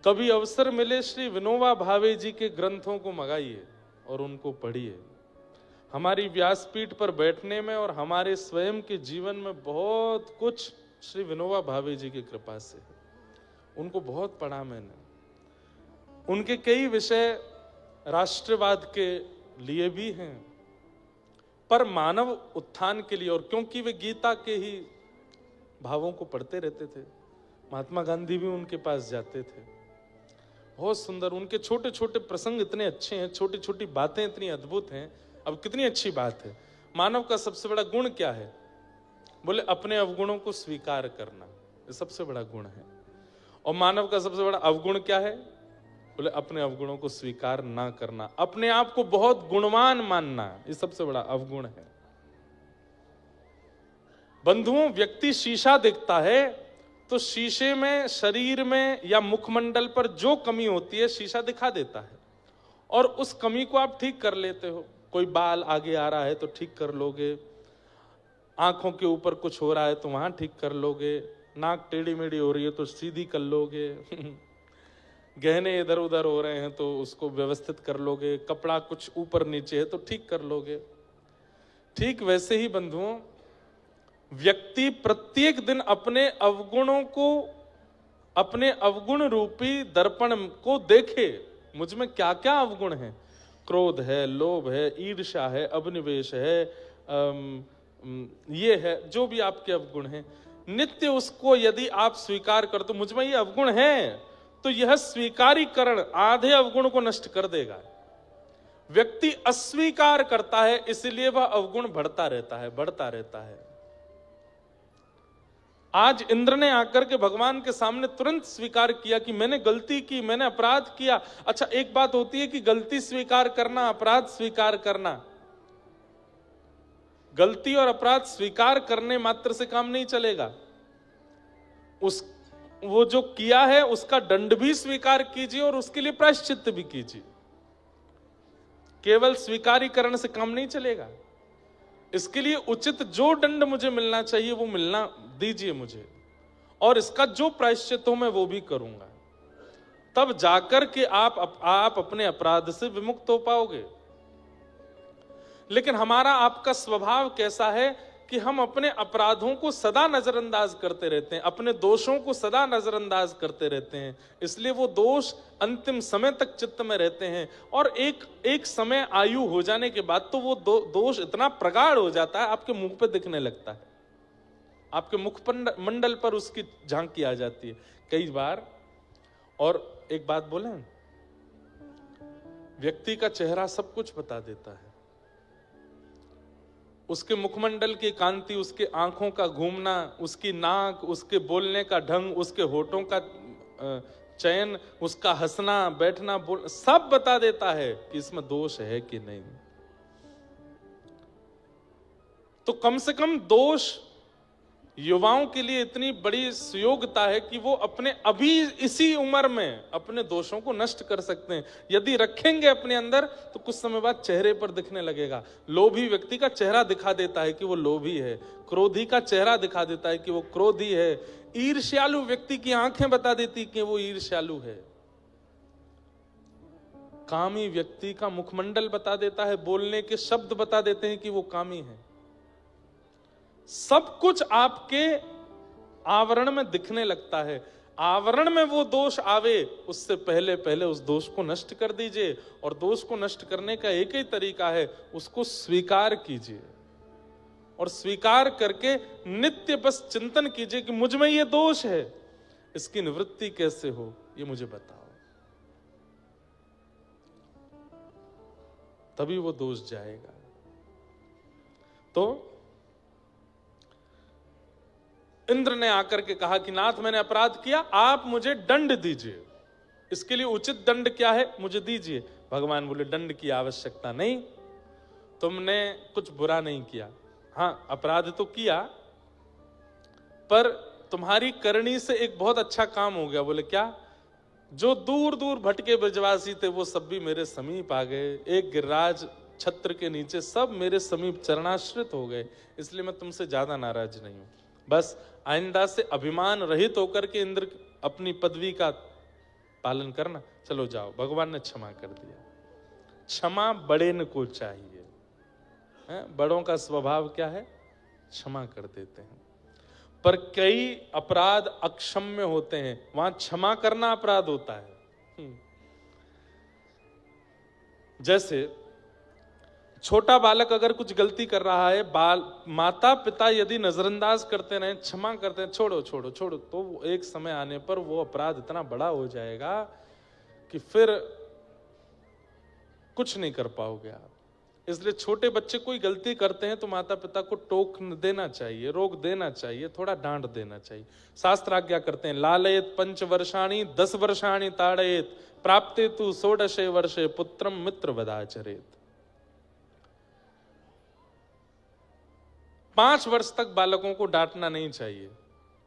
कभी अवसर मिले, श्री विनोबा भावे जी के ग्रंथों को मंगाइए और उनको पढ़िए। हमारी व्यासपीठ पर बैठने में और हमारे स्वयं के जीवन में बहुत कुछ श्री विनोबा भावे जी की कृपा से है। उनको बहुत पढ़ा मैंने। उनके कई विषय राष्ट्रवाद के लिए भी हैं, पर मानव उत्थान के लिए, और क्योंकि वे गीता के ही भावों को पढ़ते रहते थे। महात्मा गांधी भी उनके पास जाते थे। बहुत सुंदर उनके छोटे छोटे प्रसंग इतने अच्छे हैं, छोटी छोटी बातें इतनी अद्भुत हैं। अब कितनी अच्छी बात है। मानव का सबसे बड़ा गुण क्या है? बोले अपने अवगुणों को स्वीकार करना, ये सबसे बड़ा गुण है। और मानव का सबसे बड़ा अवगुण क्या है? बोले अपने अवगुणों को स्वीकार ना करना, अपने आप को बहुत गुणवान मानना, ये सबसे बड़ा अवगुण है। बंधुओं, व्यक्ति शीशा देखता है तो शीशे में, शरीर में या मुखमंडल पर जो कमी होती है शीशा दिखा देता है, और उस कमी को आप ठीक कर लेते हो। कोई बाल आगे आ रहा है तो ठीक कर लोगे, आंखों के ऊपर कुछ हो रहा है तो वहां ठीक कर लोगे, नाक टेढ़ी मेढ़ी हो रही है तो सीधी कर लोगे गहने इधर उधर हो रहे हैं तो उसको व्यवस्थित कर लोगे, कपड़ा कुछ ऊपर नीचे है तो ठीक कर लोगे। ठीक वैसे ही बंधुओं, व्यक्ति प्रत्येक दिन अपने अवगुणों को, अपने अवगुण रूपी दर्पण को देखे। मुझ में क्या क्या अवगुण है? क्रोध है, लोभ है, ईर्ष्या है, अभिनिवेश है, ये है, जो भी आपके अवगुण हैं, नित्य उसको यदि आप स्वीकार कर, तो मुझ में ये अवगुण है, तो यह स्वीकारीकरण आधे अवगुण को नष्ट कर देगा। व्यक्ति अस्वीकार करता है, इसलिए वह अवगुण बढ़ता रहता है, बढ़ता रहता है। आज इंद्र ने आकर के भगवान के सामने तुरंत स्वीकार किया कि मैंने गलती की, मैंने अपराध किया। अच्छा, एक बात होती है कि गलती स्वीकार करना, अपराध स्वीकार करना। गलती और अपराध स्वीकार करने मात्र से काम नहीं चलेगा। वो जो किया है उसका दंड भी स्वीकार कीजिए और उसके लिए प्रायश्चित्त भी कीजिए। केवल स्वीकारीकरण से काम नहीं चलेगा। इसके लिए उचित जो दंड मुझे मिलना चाहिए वो मिलना दीजिए मुझे, और इसका जो प्रायश्चित हो मैं वो भी करूंगा। तब जाकर के आप अपने अपराध से विमुक्त हो पाओगे। लेकिन हमारा आपका स्वभाव कैसा है कि हम अपने अपराधों को सदा नजरअंदाज करते रहते हैं, अपने दोषों को सदा नजरअंदाज करते रहते हैं। इसलिए वो दोष अंतिम समय तक चित्त में रहते हैं, और एक समय आयु हो जाने के बाद तो वो दोष इतना प्रगाढ़ हो जाता है, आपके मुंह पे दिखने लगता है, आपके मुख मंडल पर उसकी झांकी आ जाती है कई बार। और एक बात बोले, व्यक्ति का चेहरा सब कुछ बता देता है। उसके मुखमंडल की कांति, उसके आंखों का घूमना, उसकी नाक, उसके बोलने का ढंग, उसके होठों का चयन, उसका हंसना, बैठना, बोल, सब बता देता है कि इसमें दोष है कि नहीं। तो कम से कम दोष युवाओं के लिए इतनी बड़ी सुयोग्यता है कि वो अपने अभी इसी उम्र में अपने दोषों को नष्ट कर सकते हैं। यदि रखेंगे अपने अंदर तो कुछ समय बाद चेहरे पर दिखने लगेगा। लोभी व्यक्ति का चेहरा दिखा देता है कि वो लोभी है, क्रोधी का चेहरा दिखा देता है कि वो क्रोधी है, ईर्ष्यालु व्यक्ति की आंखें बता देती कि वो ईर्ष्यालु है, कामी व्यक्ति का मुखमंडल बता देता है, बोलने के शब्द बता देते हैं कि वो कामी है। सब कुछ आपके आवरण में दिखने लगता है। आवरण में वो दोष आवे उससे पहले पहले उस दोष को नष्ट कर दीजिए। और दोष को नष्ट करने का एक ही तरीका है, उसको स्वीकार कीजिए और स्वीकार करके नित्य बस चिंतन कीजिए कि मुझ में ये दोष है, इसकी निवृत्ति कैसे हो ये मुझे बताओ। तभी वो दोष जाएगा। तो इंद्र ने आकर के कहा कि नाथ मैंने अपराध किया, आप मुझे दंड दीजिए, इसके लिए उचित दंड क्या है मुझे दीजिए। भगवान बोले दंड की आवश्यकता नहीं, तुमने कुछ बुरा नहीं किया, हाँ अपराध तो किया, पर तुम्हारी करनी से एक बहुत अच्छा काम हो गया। बोले क्या? जो दूर दूर भटके ब्रजवासी थे वो सब भी मेरे समीप आ गए, एक गिरिराज छत्र के नीचे सब मेरे समीप चरणाश्रित हो गए, इसलिए मैं तुमसे ज्यादा नाराज नहीं हूं। बस आइंदा से अभिमान रहित होकर के इंद्र अपनी पदवी का पालन करना। चलो जाओ। भगवान ने क्षमा कर दिया। क्षमा बड़े को चाहिए, बड़ों का स्वभाव क्या है? क्षमा कर देते हैं। पर कई अपराध अक्षम्य होते हैं, वहां क्षमा करना अपराध होता है। जैसे छोटा बालक अगर कुछ गलती कर रहा है, माता पिता यदि नजरअंदाज करते रहे, क्षमा करते हैं, छोड़ो छोड़ो छोड़ो, तो एक समय आने पर वो अपराध इतना बड़ा हो जाएगा कि फिर कुछ नहीं कर पाओगे आप। इसलिए छोटे बच्चे कोई गलती करते हैं तो माता पिता को टोक देना चाहिए, रोक देना चाहिए, थोड़ा डांट देना चाहिए। शास्त्र आज्ञा करते हैं, लालयत 5 वर्षाणि 10 वर्षाणि ताड़येत प्राप्ते तु 16 वर्षे पुत्रम मित्र वदाचरेत। 5 वर्ष तक बालकों को डांटना नहीं चाहिए,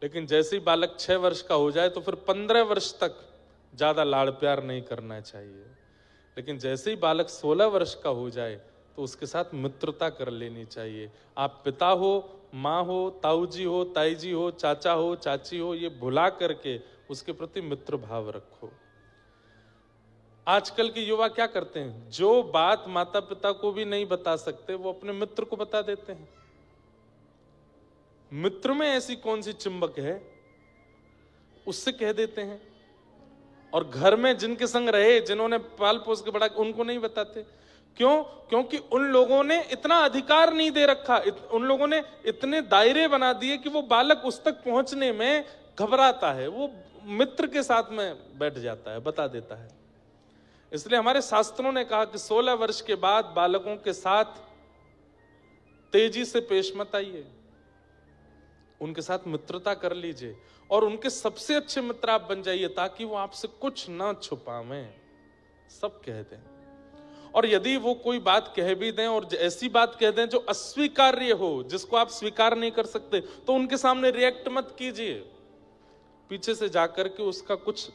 लेकिन जैसे ही बालक 6 वर्ष का हो जाए तो फिर 15 वर्ष तक ज्यादा लाड़ प्यार नहीं करना चाहिए। लेकिन जैसे ही बालक 16 वर्ष का हो जाए तो उसके साथ मित्रता कर लेनी चाहिए। आप पिता हो, माँ हो, ताऊजी हो, ताईजी हो, चाचा हो, चाची हो, ये भुला करके उसके प्रति मित्र भाव रखो। आजकल के युवा क्या करते हैं? जो बात माता पिता को भी नहीं बता सकते वो अपने मित्र को बता देते हैं। मित्र में ऐसी कौन सी चिंबक है, उससे कह देते हैं। और घर में जिनके संग रहे, जिन्होंने पाल पोस के बड़ा, उनको नहीं बताते। क्यों? क्योंकि उन लोगों ने इतना अधिकार नहीं दे रखा, उन लोगों ने इतने दायरे बना दिए कि वो बालक उस तक पहुंचने में घबराता है, वो मित्र के साथ में बैठ जाता है, बता देता है। इसलिए हमारे शास्त्रों ने कहा कि 16 वर्ष के बाद बालकों के साथ तेजी से पेश मत आइए, उनके साथ मित्रता कर लीजिए और उनके सबसे अच्छे मित्र आप बन जाइए, ताकि वो आपसे कुछ ना छुपावें, सब कह दें। और यदि वो कोई बात कह भी दें और ऐसी बात कह दें जो अस्वीकार्य हो, जिसको आप स्वीकार नहीं कर सकते, तो उनके सामने रिएक्ट मत कीजिए, पीछे से जाकर के उसका कुछ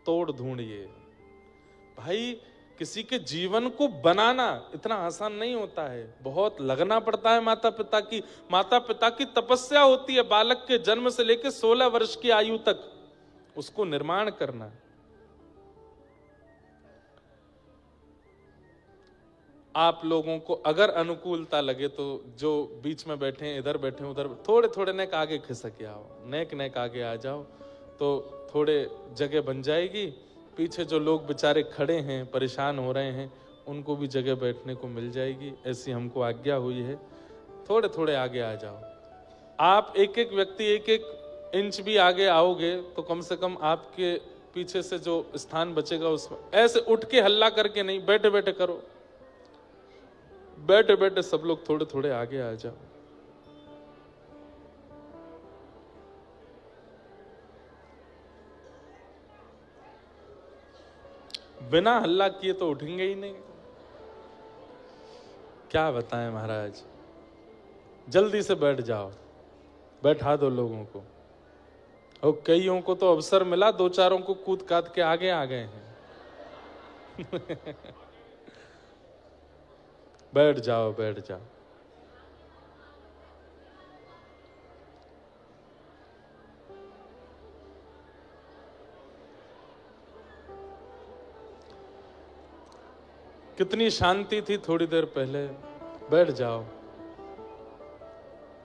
तोड़ ढूंढिए। भाई, किसी के जीवन को बनाना इतना आसान नहीं होता है, बहुत लगना पड़ता है। माता पिता की तपस्या होती है बालक के जन्म से लेकर 16 वर्ष की आयु तक उसको निर्माण करना। आप लोगों को अगर अनुकूलता लगे तो जो बीच में बैठे हैं, इधर बैठे उधर, थोड़े थोड़े नेक आगे खिसक आओ, नेक आगे आ जाओ तो थोड़े जगह बन जाएगी। पीछे जो लोग बेचारे खड़े हैं, परेशान हो रहे हैं, उनको भी जगह बैठने को मिल जाएगी, ऐसी हमको आज्ञा हुई है। थोड़े थोड़े आगे आ जाओ। आप एक एक व्यक्ति 1-1 इंच भी आगे आओगे तो कम से कम आपके पीछे से जो स्थान बचेगा उसमें ऐसे उठ के हल्ला करके नहीं, बैठे बैठे करो। बैठे बैठे सब लोग थोड़े थोड़े आगे आ जाओ। बिना हल्ला किए तो उठेंगे ही नहीं। क्या बताएं महाराज, जल्दी से बैठ जाओ, बैठा दो लोगों को। और कईयों को तो अवसर मिला, दो चारों को कूद काद के आगे आ गए हैं। बैठ जाओ, बैठ जाओ। कितनी शांति थी थोड़ी देर पहले। बैठ जाओ,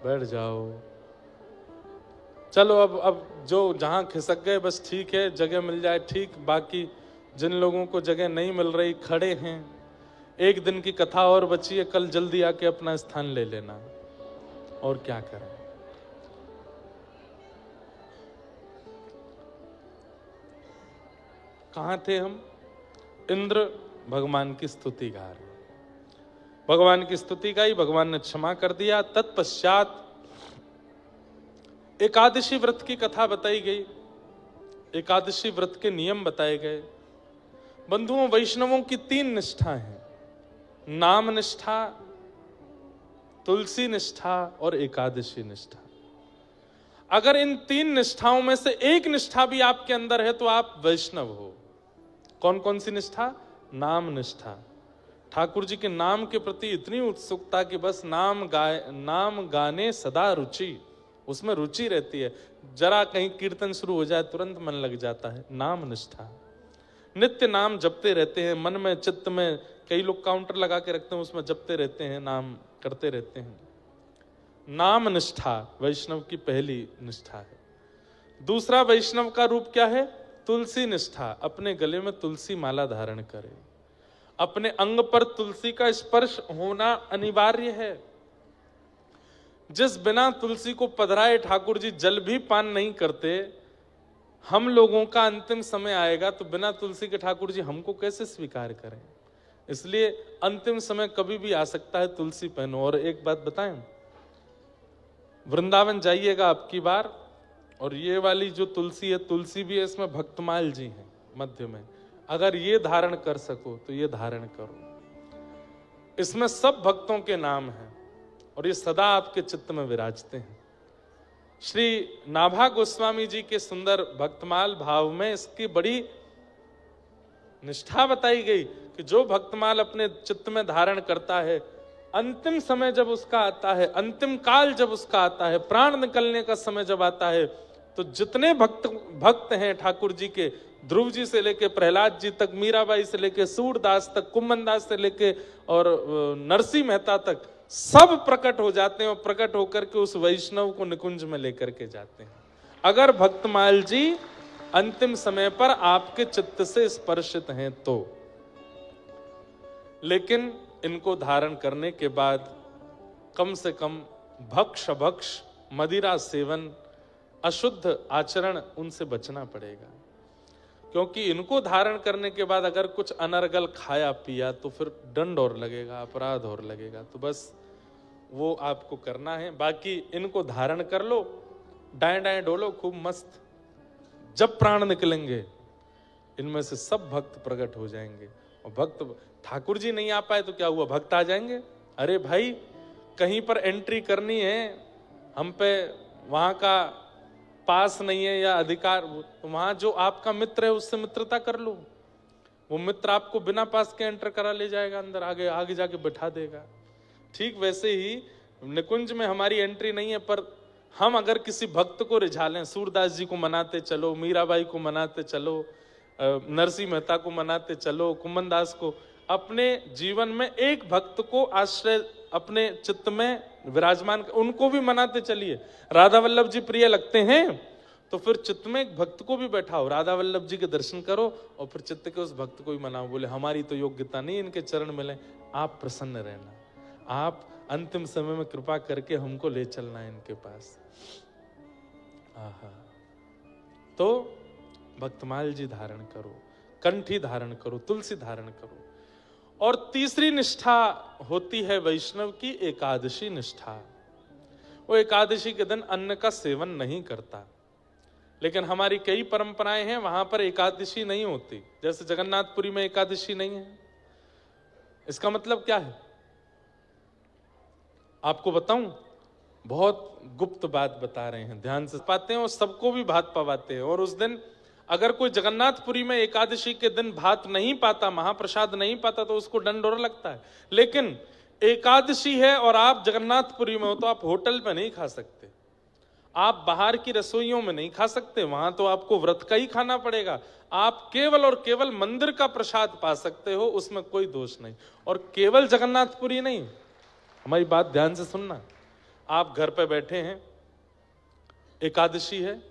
बैठ जाओ। चलो अब जो जहां खिसक गए बस ठीक है, जगह मिल जाए ठीक। बाकी जिन लोगों को जगह नहीं मिल रही, खड़े हैं, एक दिन की कथा और बची है, कल जल्दी आके अपना स्थान ले लेना। और क्या करें। कहां थे हम? इंद्र भगवान की स्तुति गा रहे, भगवान की स्तुति गाई, भगवान ने क्षमा कर दिया। तत्पश्चात एकादशी व्रत की कथा बताई गई, एकादशी व्रत के नियम बताए गए। बंधुओं, वैष्णवों की 3 निष्ठा है, नाम निष्ठा, तुलसी निष्ठा और एकादशी निष्ठा। अगर इन 3 निष्ठाओं में से एक निष्ठा भी आपके अंदर है तो आप वैष्णव हो। कौन कौन सी निष्ठा? नाम निष्ठा। ठाकुर जी के नाम के प्रति इतनी उत्सुकता कि बस नाम गाने सदा रुचि, उसमें रुचि रहती है। जरा कहीं कीर्तन शुरू हो जाए तुरंत मन लग जाता है। नाम निष्ठा, नित्य नाम जपते रहते हैं, मन में चित्त में। कई लोग काउंटर लगा के रखते हैं, उसमें जपते रहते हैं, नाम करते रहते हैं। नाम निष्ठा वैष्णव की पहली निष्ठा है। दूसरा वैष्णव का रूप क्या है? तुलसी निष्ठा। अपने गले में तुलसी माला धारण करे, अपने अंग पर तुलसी का स्पर्श होना अनिवार्य है। जिस बिना तुलसी को पधराए ठाकुर जी जल भी पान नहीं करते, हम लोगों का अंतिम समय आएगा तो बिना तुलसी के ठाकुर जी हमको कैसे स्वीकार करें? इसलिए अंतिम समय कभी भी आ सकता है, तुलसी पहनो। और एक बात बताएं, वृंदावन जाइएगा अब की बार, और ये वाली जो तुलसी है, तुलसी भी है, इसमें भक्तमाल जी हैं मध्य में। अगर ये धारण कर सको तो ये धारण करो। इसमें सब भक्तों के नाम हैं और ये सदा आपके चित्त में विराजते हैं। श्री नाभा गोस्वामी जी के सुंदर भक्तमाल भाव में इसकी बड़ी निष्ठा बताई गई कि जो भक्तमाल अपने चित्त में धारण करता है, अंतिम समय जब उसका आता है, अंतिम काल जब उसका आता है, प्राण निकलने का समय जब आता है, तो जितने भक्त हैं ठाकुर जी के, ध्रुव जी से लेके प्रहलाद जी तक, मीराबाई से लेके सूरदास तक, कुम्मन दास से लेके और नरसिंह मेहता तक, सब प्रकट हो जाते हैं और प्रकट होकर के उस वैष्णव को निकुंज में लेकर के जाते हैं। अगर भक्तमाल जी अंतिम समय पर आपके चित्त से स्पर्शित हैं तो। लेकिन इनको धारण करने के बाद कम से कम भक्ष मदिरा सेवन, अशुद्ध आचरण, उनसे बचना पड़ेगा। क्योंकि इनको धारण करने के बाद अगर कुछ अनर्गल खाया पिया तो फिर दंड और लगेगा, अपराध और लगेगा। तो बस वो आपको करना है। बाकी इनको धारण कर लो, डाएं डाएं डोलो खूब मस्त। जब प्राण निकलेंगे इनमें से सब भक्त प्रकट हो जाएंगे। और भक्त, ठाकुर जी नहीं आ पाए तो क्या हुआ, भक्त आ जाएंगे। अरे भाई, कहीं पर एंट्री करनी है, हम पे वहां का पास नहीं है या अधिकार, तो वहां जो आपका मित्र है उससे मित्रता कर लो। वो मित्र आपको बिना पास के एंटर करा ले जाएगा अंदर, आगे आगे जाके बैठा देगा। ठीक वैसे ही निकुंज में हमारी एंट्री नहीं है, पर हम अगर किसी भक्त को रिझा लें, सूरदास जी को मनाते चलो, मीराबाई को मनाते चलो, नरसिंह मेहता को मनाते चलो, कुम्मन दास को, अपने जीवन में एक भक्त को आश्रय अपने चित्त में विराजमान, उनको भी मनाते चलिए। राधा वल्लभ जी प्रिय लगते हैं तो फिर चित्त में एक भक्त को भी बैठाओ, राधा वल्लभ जी के दर्शन करो और फिर चित्त के उस भक्त को भी मनाओ। बोले हमारी तो योग्यता नहीं इनके चरण मिले, आप प्रसन्न रहना, आप अंतिम समय में कृपा करके हमको ले चलना है इनके पास। आहा, तो भक्तमाल जी धारण करो, कंठी धारण करो, तुलसी धारण करो। और तीसरी निष्ठा होती है वैष्णव की एकादशी निष्ठा। वो एकादशी के दिन अन्न का सेवन नहीं करता। लेकिन हमारी कई परंपराएं हैं वहां पर एकादशी नहीं होती, जैसे जगन्नाथपुरी में एकादशी नहीं है। इसका मतलब क्या है आपको बताऊं? बहुत गुप्त बात बता रहे हैं, ध्यान से पाते हैं और सबको भी भात पवाते हैं। और उस दिन अगर कोई जगन्नाथपुरी में एकादशी के दिन भात नहीं पाता, महाप्रसाद नहीं पाता, तो उसको दंड और लगता है। लेकिन एकादशी है और आप जगन्नाथपुरी में हो तो आप होटल में नहीं खा सकते, आप बाहर की रसोइयों में नहीं खा सकते, वहां तो आपको व्रत का ही खाना पड़ेगा। आप केवल और केवल मंदिर का प्रसाद पा सकते हो, उसमें कोई दोष नहीं। और केवल जगन्नाथपुरी नहीं, हमारी बात ध्यान से सुनना। आप घर पे बैठे हैं, एकादशी है,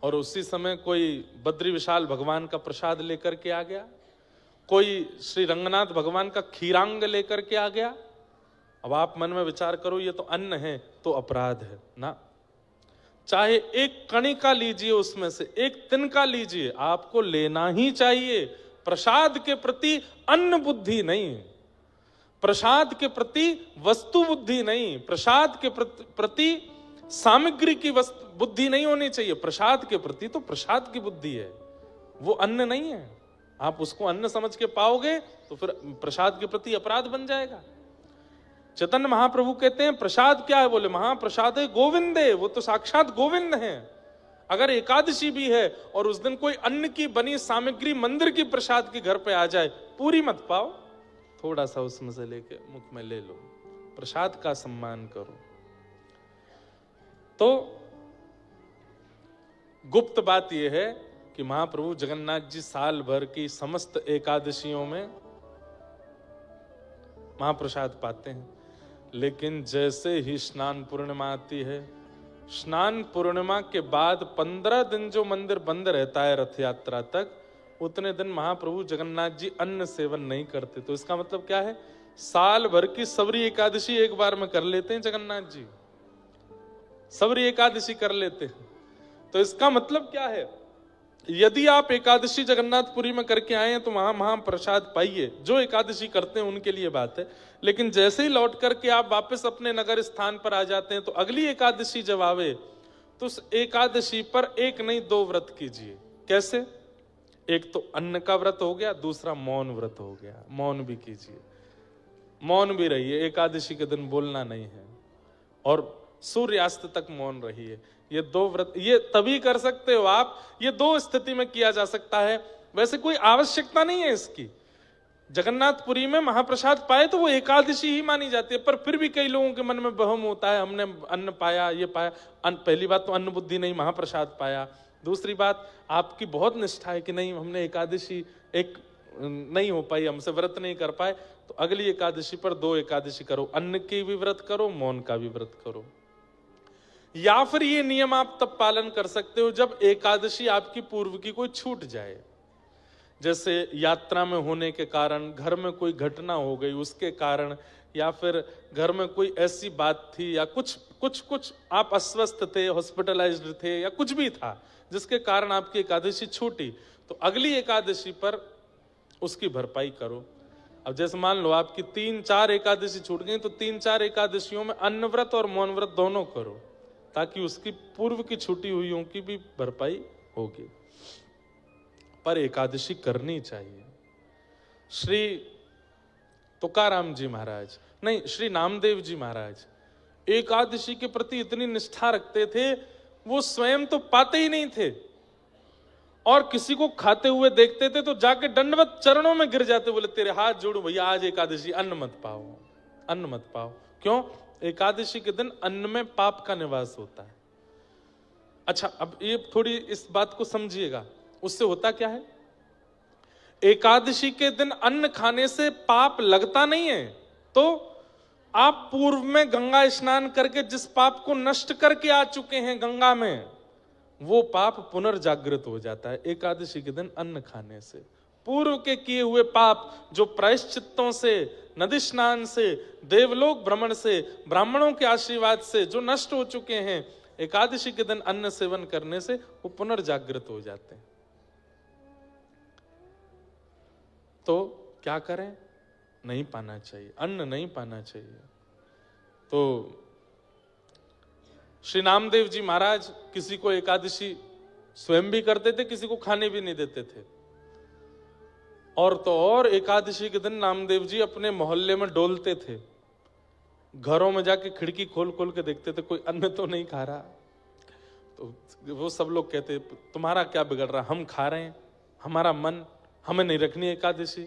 और उसी समय कोई बद्री विशाल भगवान का प्रसाद लेकर के आ गया, कोई श्री रंगनाथ भगवान का खीरांग लेकर के आ गया। अब आप मन में विचार करो, ये तो अन्न है तो अपराध है ना। चाहे एक कणिका लीजिए, उसमें से एक तिनका लीजिए, आपको लेना ही चाहिए। प्रसाद के प्रति अन्न बुद्धि नहीं, प्रसाद के प्रति वस्तु बुद्धि नहीं, प्रसाद के प्रति सामग्री की बुद्धि नहीं होनी चाहिए। प्रसाद के प्रति तो प्रसाद की बुद्धि है, वो अन्न नहीं है। आप उसको अन्न समझ के पाओगे तो फिर प्रसाद के प्रति अपराध बन जाएगा। चैतन्य महाप्रभु कहते हैं प्रसाद क्या है, बोले महाप्रसाद है गोविंदे, वो तो साक्षात गोविंद हैं। अगर एकादशी भी है और उस दिन कोई अन्न की बनी सामग्री मंदिर की प्रसाद के घर पे आ जाए, पूरी मत पाओ, थोड़ा सा उसमें से लेके मुख में ले लो, प्रसाद का सम्मान करो। तो गुप्त बात यह है कि महाप्रभु जगन्नाथ जी साल भर की समस्त एकादशियों में महाप्रसाद पाते हैं। लेकिन जैसे ही स्नान पूर्णिमा आती है, स्नान पूर्णिमा के बाद 15 दिन जो मंदिर बंद रहता है रथ यात्रा तक, उतने दिन महाप्रभु जगन्नाथ जी अन्न सेवन नहीं करते। तो इसका मतलब क्या है, साल भर की सबरी एकादशी एक बार में कर लेते हैं जगन्नाथ जी, सबरी एकादशी कर लेते हैं। तो इसका मतलब क्या है, यदि आप एकादशी जगन्नाथपुरी में करके आए हैं तो वहां महाप्रसाद पाइए, जो एकादशी करते हैं उनके लिए बात है। लेकिन जैसे ही लौट करके आप वापस अपने नगर स्थान पर आ जाते हैं, तो अगली एकादशी जब आवे तो उस एकादशी पर एक नहीं 2 व्रत कीजिए। कैसे, एक तो अन्न का व्रत हो गया, दूसरा मौन व्रत हो गया, मौन भी कीजिए, मौन भी रहिए, एकादशी के दिन बोलना नहीं है, और सूर्यास्त तक मौन रहिए। ये 2 व्रत ये तभी कर सकते हो आप, ये 2 स्थिति में किया जा सकता है। वैसे कोई आवश्यकता नहीं है इसकी। जगन्नाथपुरी में महाप्रसाद पाए तो वो एकादशी ही मानी जाती है, पर फिर भी कई लोगों के मन में बहम होता है, हमने अन्न पाया, ये पाया। पहली बात तो अन्न बुद्धि नहीं, महाप्रसाद पाया। दूसरी बात, आपकी बहुत निष्ठा है कि नहीं हमने एकादशी एक नहीं हो पाई, हमसे व्रत नहीं कर पाए, तो अगली एकादशी पर 2 एकादशी करो, अन्न की भी व्रत करो, मौन का भी व्रत करो। या फिर ये नियम आप तब पालन कर सकते हो जब एकादशी आपकी पूर्व की कोई छूट जाए, जैसे यात्रा में होने के कारण, घर में कोई घटना हो गई उसके कारण, या फिर घर में कोई ऐसी बात थी, या कुछ आप अस्वस्थ थे, हॉस्पिटलाइज्ड थे, या कुछ भी था जिसके कारण आपकी एकादशी छूटी, तो अगली एकादशी पर उसकी भरपाई करो। अब जैसे मान लो आपकी 3-4 एकादशी छूट गई, तो 3-4 एकादशियों में अन्न व्रत और मौन व्रत दोनों करो, ताकि उसकी पूर्व की छूटी हुईयों की भी भरपाई होगी। पर एकादशी करनी चाहिए। श्री तुकाराम जी महाराज, नहीं श्री नामदेव जी महाराज एकादशी के प्रति इतनी निष्ठा रखते थे, वो स्वयं तो पाते ही नहीं थे, और किसी को खाते हुए देखते थे तो जाके दंडवत चरणों में गिर जाते, बोले तेरे हाथ जोड़ू भैया, आज एकादशी अन्न मत पाओ, अन्न मत पाओ। क्यों? एकादशी के दिन अन्न में पाप का निवास होता है। अच्छा, अब ये थोड़ी इस बात को समझिएगा, उससे होता क्या है, एकादशी के दिन अन्न खाने से पाप लगता नहीं है, तो आप पूर्व में गंगा स्नान करके जिस पाप को नष्ट करके आ चुके हैं गंगा में, वो पाप पुनर्जागृत हो जाता है एकादशी के दिन अन्न खाने से। पूर्व के किए हुए पाप जो प्रायश्चित्तों से, नदी स्नान से, देवलोक भ्रमण से, ब्राह्मणों के आशीर्वाद से जो नष्ट हो चुके हैं, एकादशी के दिन अन्न सेवन करने से वो पुनर्जागृत हो जाते हैं। तो क्या करें, नहीं पाना चाहिए, अन्न नहीं पाना चाहिए। तो श्री नामदेव जी महाराज किसी को एकादशी स्वयं भी करते थे, किसी को खाने भी नहीं देते थे। और तो और एकादशी के दिन नामदेव जी अपने मोहल्ले में डोलते थे, घरों में जाके खिड़की खोल खोल के देखते थे कोई अन्न तो नहीं खा रहा। तो वो सब लोग कहते तुम्हारा क्या बिगड़ रहा, हम खा रहे हैं, हमारा मन, हमें नहीं रखनी एकादशी।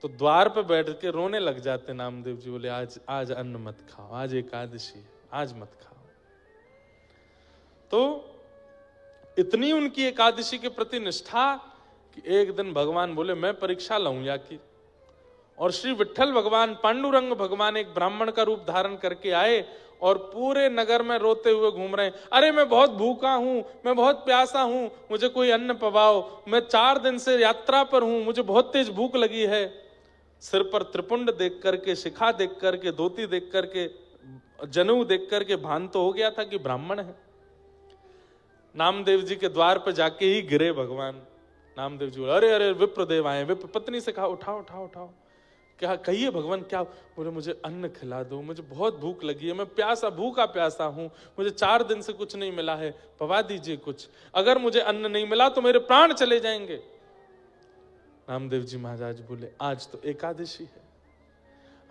तो द्वार पे बैठ के रोने लग जाते नामदेव जी, बोले आज आज अन्न मत खाओ, आज एकादशी है, आज मत खाओ। तो इतनी उनकी एकादशी के प्रति निष्ठा कि एक दिन भगवान बोले मैं परीक्षा लाऊं या की। और श्री विट्ठल भगवान, पांडुरंग भगवान एक ब्राह्मण का रूप धारण करके आए और पूरे नगर में रोते हुए घूम रहे हैं, अरे मैं बहुत भूखा हूं, मैं बहुत प्यासा हूं, मुझे कोई अन्न पवाओ, मैं 4 दिन से यात्रा पर हूं, मुझे बहुत तेज भूख लगी है। सिर पर त्रिपुंड देख करके, शिखा देख करके, धोती देख करके, जनेऊ देख करके भान तो हो गया था कि ब्राह्मण है। नामदेव जी के द्वार पर जाके ही गिरे भगवान। नामदेव जी बोले अरे अरे विप्रदेव आए, विप्र पत्नी से कहा उठाओ उठाओ उठाओ, क्या कहिए भगवान क्या। बोले मुझे अन्न खिला दो, मुझे बहुत भूख लगी है, मैं प्यासा, भूखा प्यासा हूं, मुझे 4 दिन से कुछ नहीं मिला है, पवा दीजिए कुछ, अगर मुझे अन्न नहीं मिला तो मेरे प्राण चले जाएंगे। नामदेव जी महाराज बोले आज तो एकादशी है,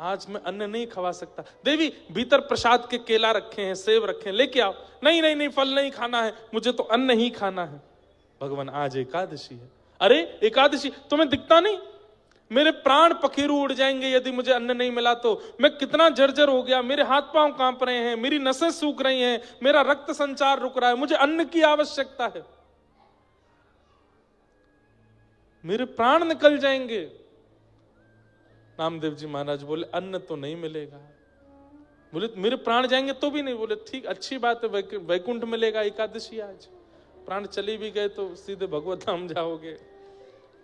आज मैं अन्न नहीं खवा सकता। देवी भीतर प्रसाद के केला रखे हैं, सेब रखे हैं, लेके आओ। नहीं नहीं नहीं, फल नहीं खाना है, मुझे तो अन्न ही खाना है। भगवान आज एकादशी है। अरे एकादशी तुम्हें दिखता नहीं, मेरे प्राण पखेरु उड़ जाएंगे यदि मुझे अन्न नहीं मिला तो। मैं कितना जर्जर हो गया, मेरे हाथ पांव कांप रहे हैं, मेरी नसें सूख रही हैं, मेरा रक्त संचार रुक रहा है, मुझे अन्न की आवश्यकता है, मेरे प्राण निकल जाएंगे। नामदेव जी महाराज बोले अन्न तो नहीं मिलेगा। बोले मेरे प्राण जाएंगे तो भी नहीं। बोले ठीक, अच्छी बात है, वैकुंठ मिलेगा एकादशी आज, प्राण चले भी गए तो सीधे भगवत धाम जाओगे।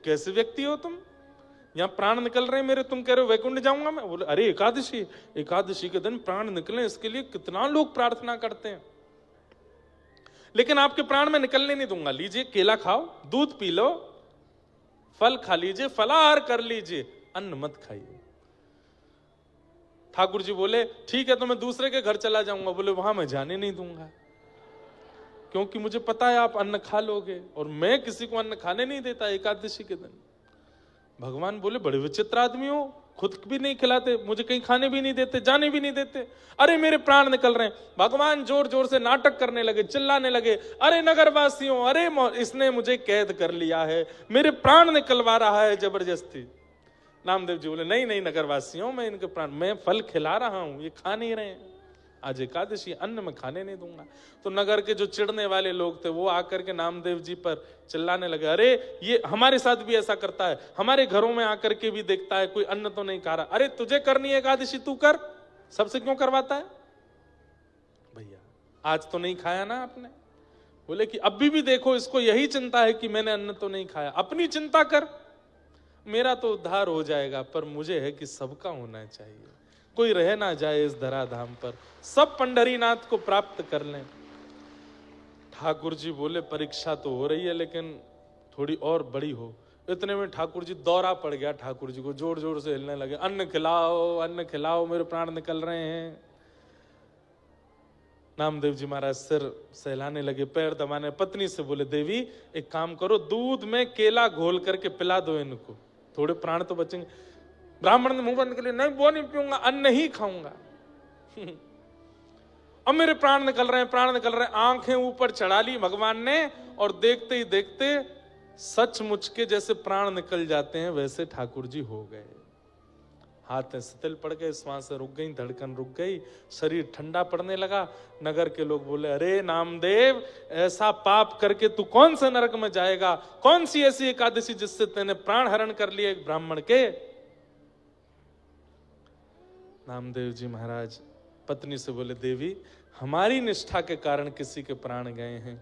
कैसे व्यक्ति हो तुम, यहां प्राण निकल रहे हैं मेरे, तुम कह रहे हो वैकुंठ जाऊंगा मैं। बोले अरे एकादशी, एकादशी के दिन प्राण निकले, इसके लिए कितना लोग प्रार्थना करते हैं, लेकिन आपके प्राण में निकलने नहीं दूंगा। लीजिए केला खाओ, दूध पी लो, फल खा लीजिए, फलाहार कर लीजिए, अन्न मत खाइए। ठाकुर जी बोले ठीक है तो मैं दूसरे के घर चला जाऊंगा। बोले वहां मैं जाने नहीं दूंगा, क्योंकि मुझे पता है आप अन्न खा लोगे, और मैं किसी को अन्न खाने नहीं देता एकादशी के दिन। भगवान बोले बड़े विचित्र आदमी हो, खुद भी नहीं खिलाते, मुझे कहीं खाने भी नहीं देते, जाने भी नहीं देते। अरे मेरे प्राण निकल रहे हैं। भगवान जोर जोर से नाटक करने लगे, चिल्लाने लगे, अरे नगरवासियों, अरे इसने मुझे कैद कर लिया है, मेरे प्राण निकलवा रहा है जबरदस्ती। नामदेव जी बोले नहीं नहीं नगरवासियों, मैं इनके प्राण, मैं फल खिला रहा हूं, ये खा नहीं रहे हैं, आज एकादशी, अन्न में खाने नहीं दूंगा। तो नगर के जो चिढ़ने वाले लोग थे वो आकर के नामदेव जी पर चिल्लाने लगे, अरे ये हमारे साथ भी ऐसा करता है, हमारे घरों में आकर के भी देखता है कोई अन्न तो नहीं खा रहा। अरे तुझे करनी है एकादशी, तू कर, सबसे क्यों करवाता है भैया, आज तो नहीं खाया ना आपने। बोले कि अभी भी देखो इसको यही चिंता है कि मैंने अन्न तो नहीं खाया, अपनी चिंता कर, मेरा तो उद्धार हो जाएगा, पर मुझे है कि सबका होना चाहिए, कोई रह ना जाए इस धराधाम पर, सब पंढरीनाथ को प्राप्त कर लें। ठाकुर जी बोले परीक्षा तो हो रही है लेकिन थोड़ी और बड़ी हो। इतने में ठाकुर जी दौरा पड़ गया, ठाकुर जी को जोर जोर से हिलने लगे, अन्न खिलाओ, अन्न खिलाओ, मेरे प्राण निकल रहे हैं। नामदेव जी महाराज सिर सहलाने लगे, पैर दबाने, पत्नी से बोले देवी एक काम करो, दूध में केला घोल करके पिला दो इनको, थोड़े प्राण तो बचेंगे। ब्राह्मण ने मुंह बंद कर लिया, नहीं वो नहीं पीऊंगा, अन्न ही खाऊंगा। अब मेरे प्राण निकल रहे हैं, प्राण निकल रहे हैं। आंखें ऊपर चढ़ा ली भगवान ने, और देखते ही देखते सचमुच के जैसे प्राण निकल जाते हैं वैसे ठाकुर जी हो गए। हाथ शिथिल पड़ गए, श्वास रुक गई, धड़कन रुक गई, शरीर ठंडा पड़ने लगा। नगर के लोग बोले अरे नामदेव, ऐसा पाप करके तू कौन से नरक में जाएगा, कौन सी ऐसी एकादशी जिससे तेने प्राण हरण कर लिया एक ब्राह्मण के। नामदेव जी महाराज पत्नी से बोले देवी हमारी निष्ठा के कारण किसी के प्राण गए हैं,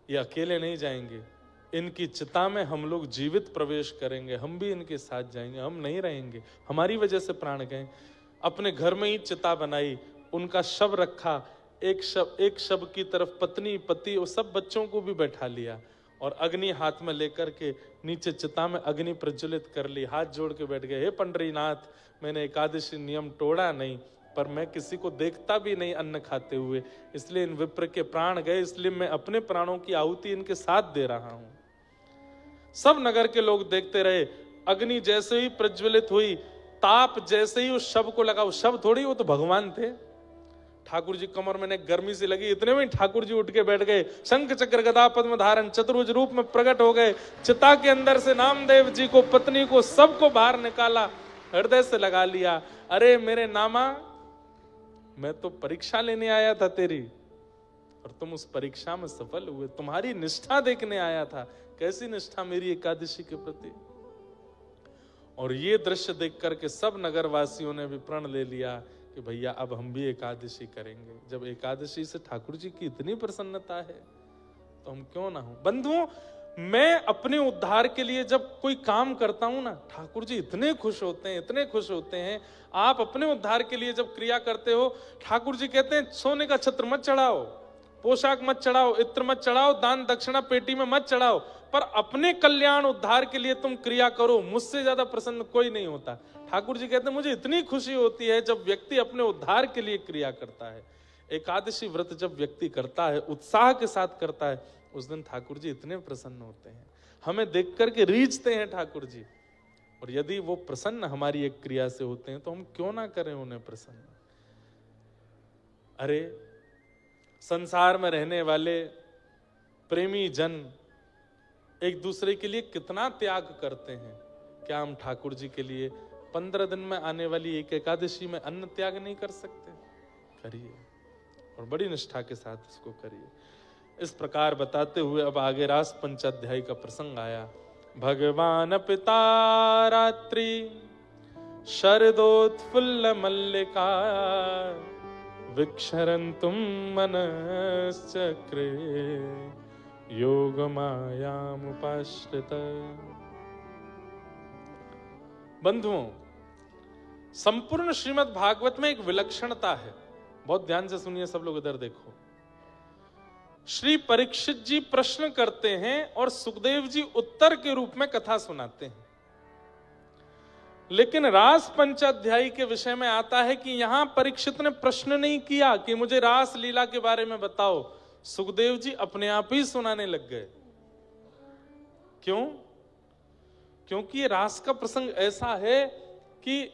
ये अकेले नहीं जाएंगे, इनकी चिता में हम लोग जीवित प्रवेश करेंगे, हम भी इनके साथ जाएंगे, हम नहीं रहेंगे, हमारी वजह से प्राण गए। अपने घर में ही चिता बनाई, उनका शव रखा, एक शव की तरफ पत्नी पति और सब बच्चों को भी बैठा लिया, और अग्नि हाथ में लेकर के नीचे चिता में अग्नि प्रज्वलित कर ली, हाथ जोड़ के बैठ गए, हे पंडरीनाथ मैंने एकादशी नियम तोड़ा नहीं, पर मैं किसी को देखता भी नहीं अन्न खाते हुए, इसलिए इन विप्र के प्राण गए, इसलिए मैं अपने प्राणों की आहुति इनके साथ दे रहा हूं। सब नगर के लोग देखते रहे, अग्नि जैसे ही प्रज्वलित हुई, ताप जैसे ही उस शव को लगा, उस शव थोड़ी, वो तो भगवान थे। ठाकुर जी कमर में गर्मी से लगी, इतने में ठाकुर जी उठ के बैठ गए, शंख चक्र गदा पद्म धारण चतुर्भुज रूप में प्रकट हो गए। चिता के अंदर से नामदेव जी को, पत्नी को, सबको बाहर निकाला, हृदय से लगा लिया। अरे मेरे नामा, मैं तो परीक्षा लेने आया था तेरी, और तुम उस परीक्षा में सफल हुए। तुम्हारी निष्ठा देखने आया था, कैसी निष्ठा मेरी एकादशी के प्रति। और ये दृश्य देख करके सब नगर वासियों ने भी प्रण ले लिया कि भैया अब हम भी एकादशी करेंगे। जब एकादशी से ठाकुर जी की इतनी प्रसन्नता है तो हम क्यों ना हो। बंधुओं, मैं अपने उद्धार के लिए जब कोई काम करता हूं ना, ठाकुर जी इतने खुश होते हैं, इतने खुश होते हैं। आप अपने उद्धार के लिए जब क्रिया करते हो, ठाकुर जी कहते हैं सोने का छत्र मत चढ़ाओ, पोशाक मत चढ़ाओ, इत्र मत चढ़ाओ, दान दक्षिणा पेटी में मत चढ़ाओ, पर अपने कल्याण उद्धार के लिए तुम क्रिया करो। मुझसे ज्यादा प्रसन्न कोई नहीं होता। ठाकुर जी कहते हैं मुझे इतनी खुशी होती है जब व्यक्ति अपने उद्धार के लिए क्रिया करता है। एकादशी व्रत जब व्यक्ति करता है, उत्साह के साथ करता है, उस दिन ठाकुर जी इतने प्रसन्न होते हैं, हमें देख करके रीझते हैं ठाकुर जी। और यदि वो प्रसन्न हमारी एक क्रिया से होते हैं तो हम क्यों ना करें उन्हें प्रसन्न। अरे संसार में रहने वाले प्रेमी जन एक दूसरे के लिए कितना त्याग करते हैं। क्या हम ठाकुर जी के लिए 15 दिन में आने वाली एक एकादशी में अन्न त्याग नहीं कर सकते? करिए, और बड़ी निष्ठा के साथ इसको करिए। इस प्रकार बताते हुए अब आगे रास पंचाध्यायी का प्रसंग आया। भगवान पिता रात्रि शरदोत्फुल्ल मल्लिका विक्षरन्तुम मनश्चक्रे योग मायामुपाश्रित। बंधुओं, संपूर्ण श्रीमद् भागवत में एक विलक्षणता है, बहुत ध्यान से सुनिए सब लोग, इधर देखो। श्री परीक्षित जी प्रश्न करते हैं और सुखदेव जी उत्तर के रूप में कथा सुनाते हैं। लेकिन रास पंचाध्यायी के विषय में आता है कि यहां परीक्षित ने प्रश्न नहीं किया कि मुझे रास लीला के बारे में बताओ, सुखदेव जी अपने आप ही सुनाने लग गए। क्यों? क्योंकि ये रास का प्रसंग ऐसा है कि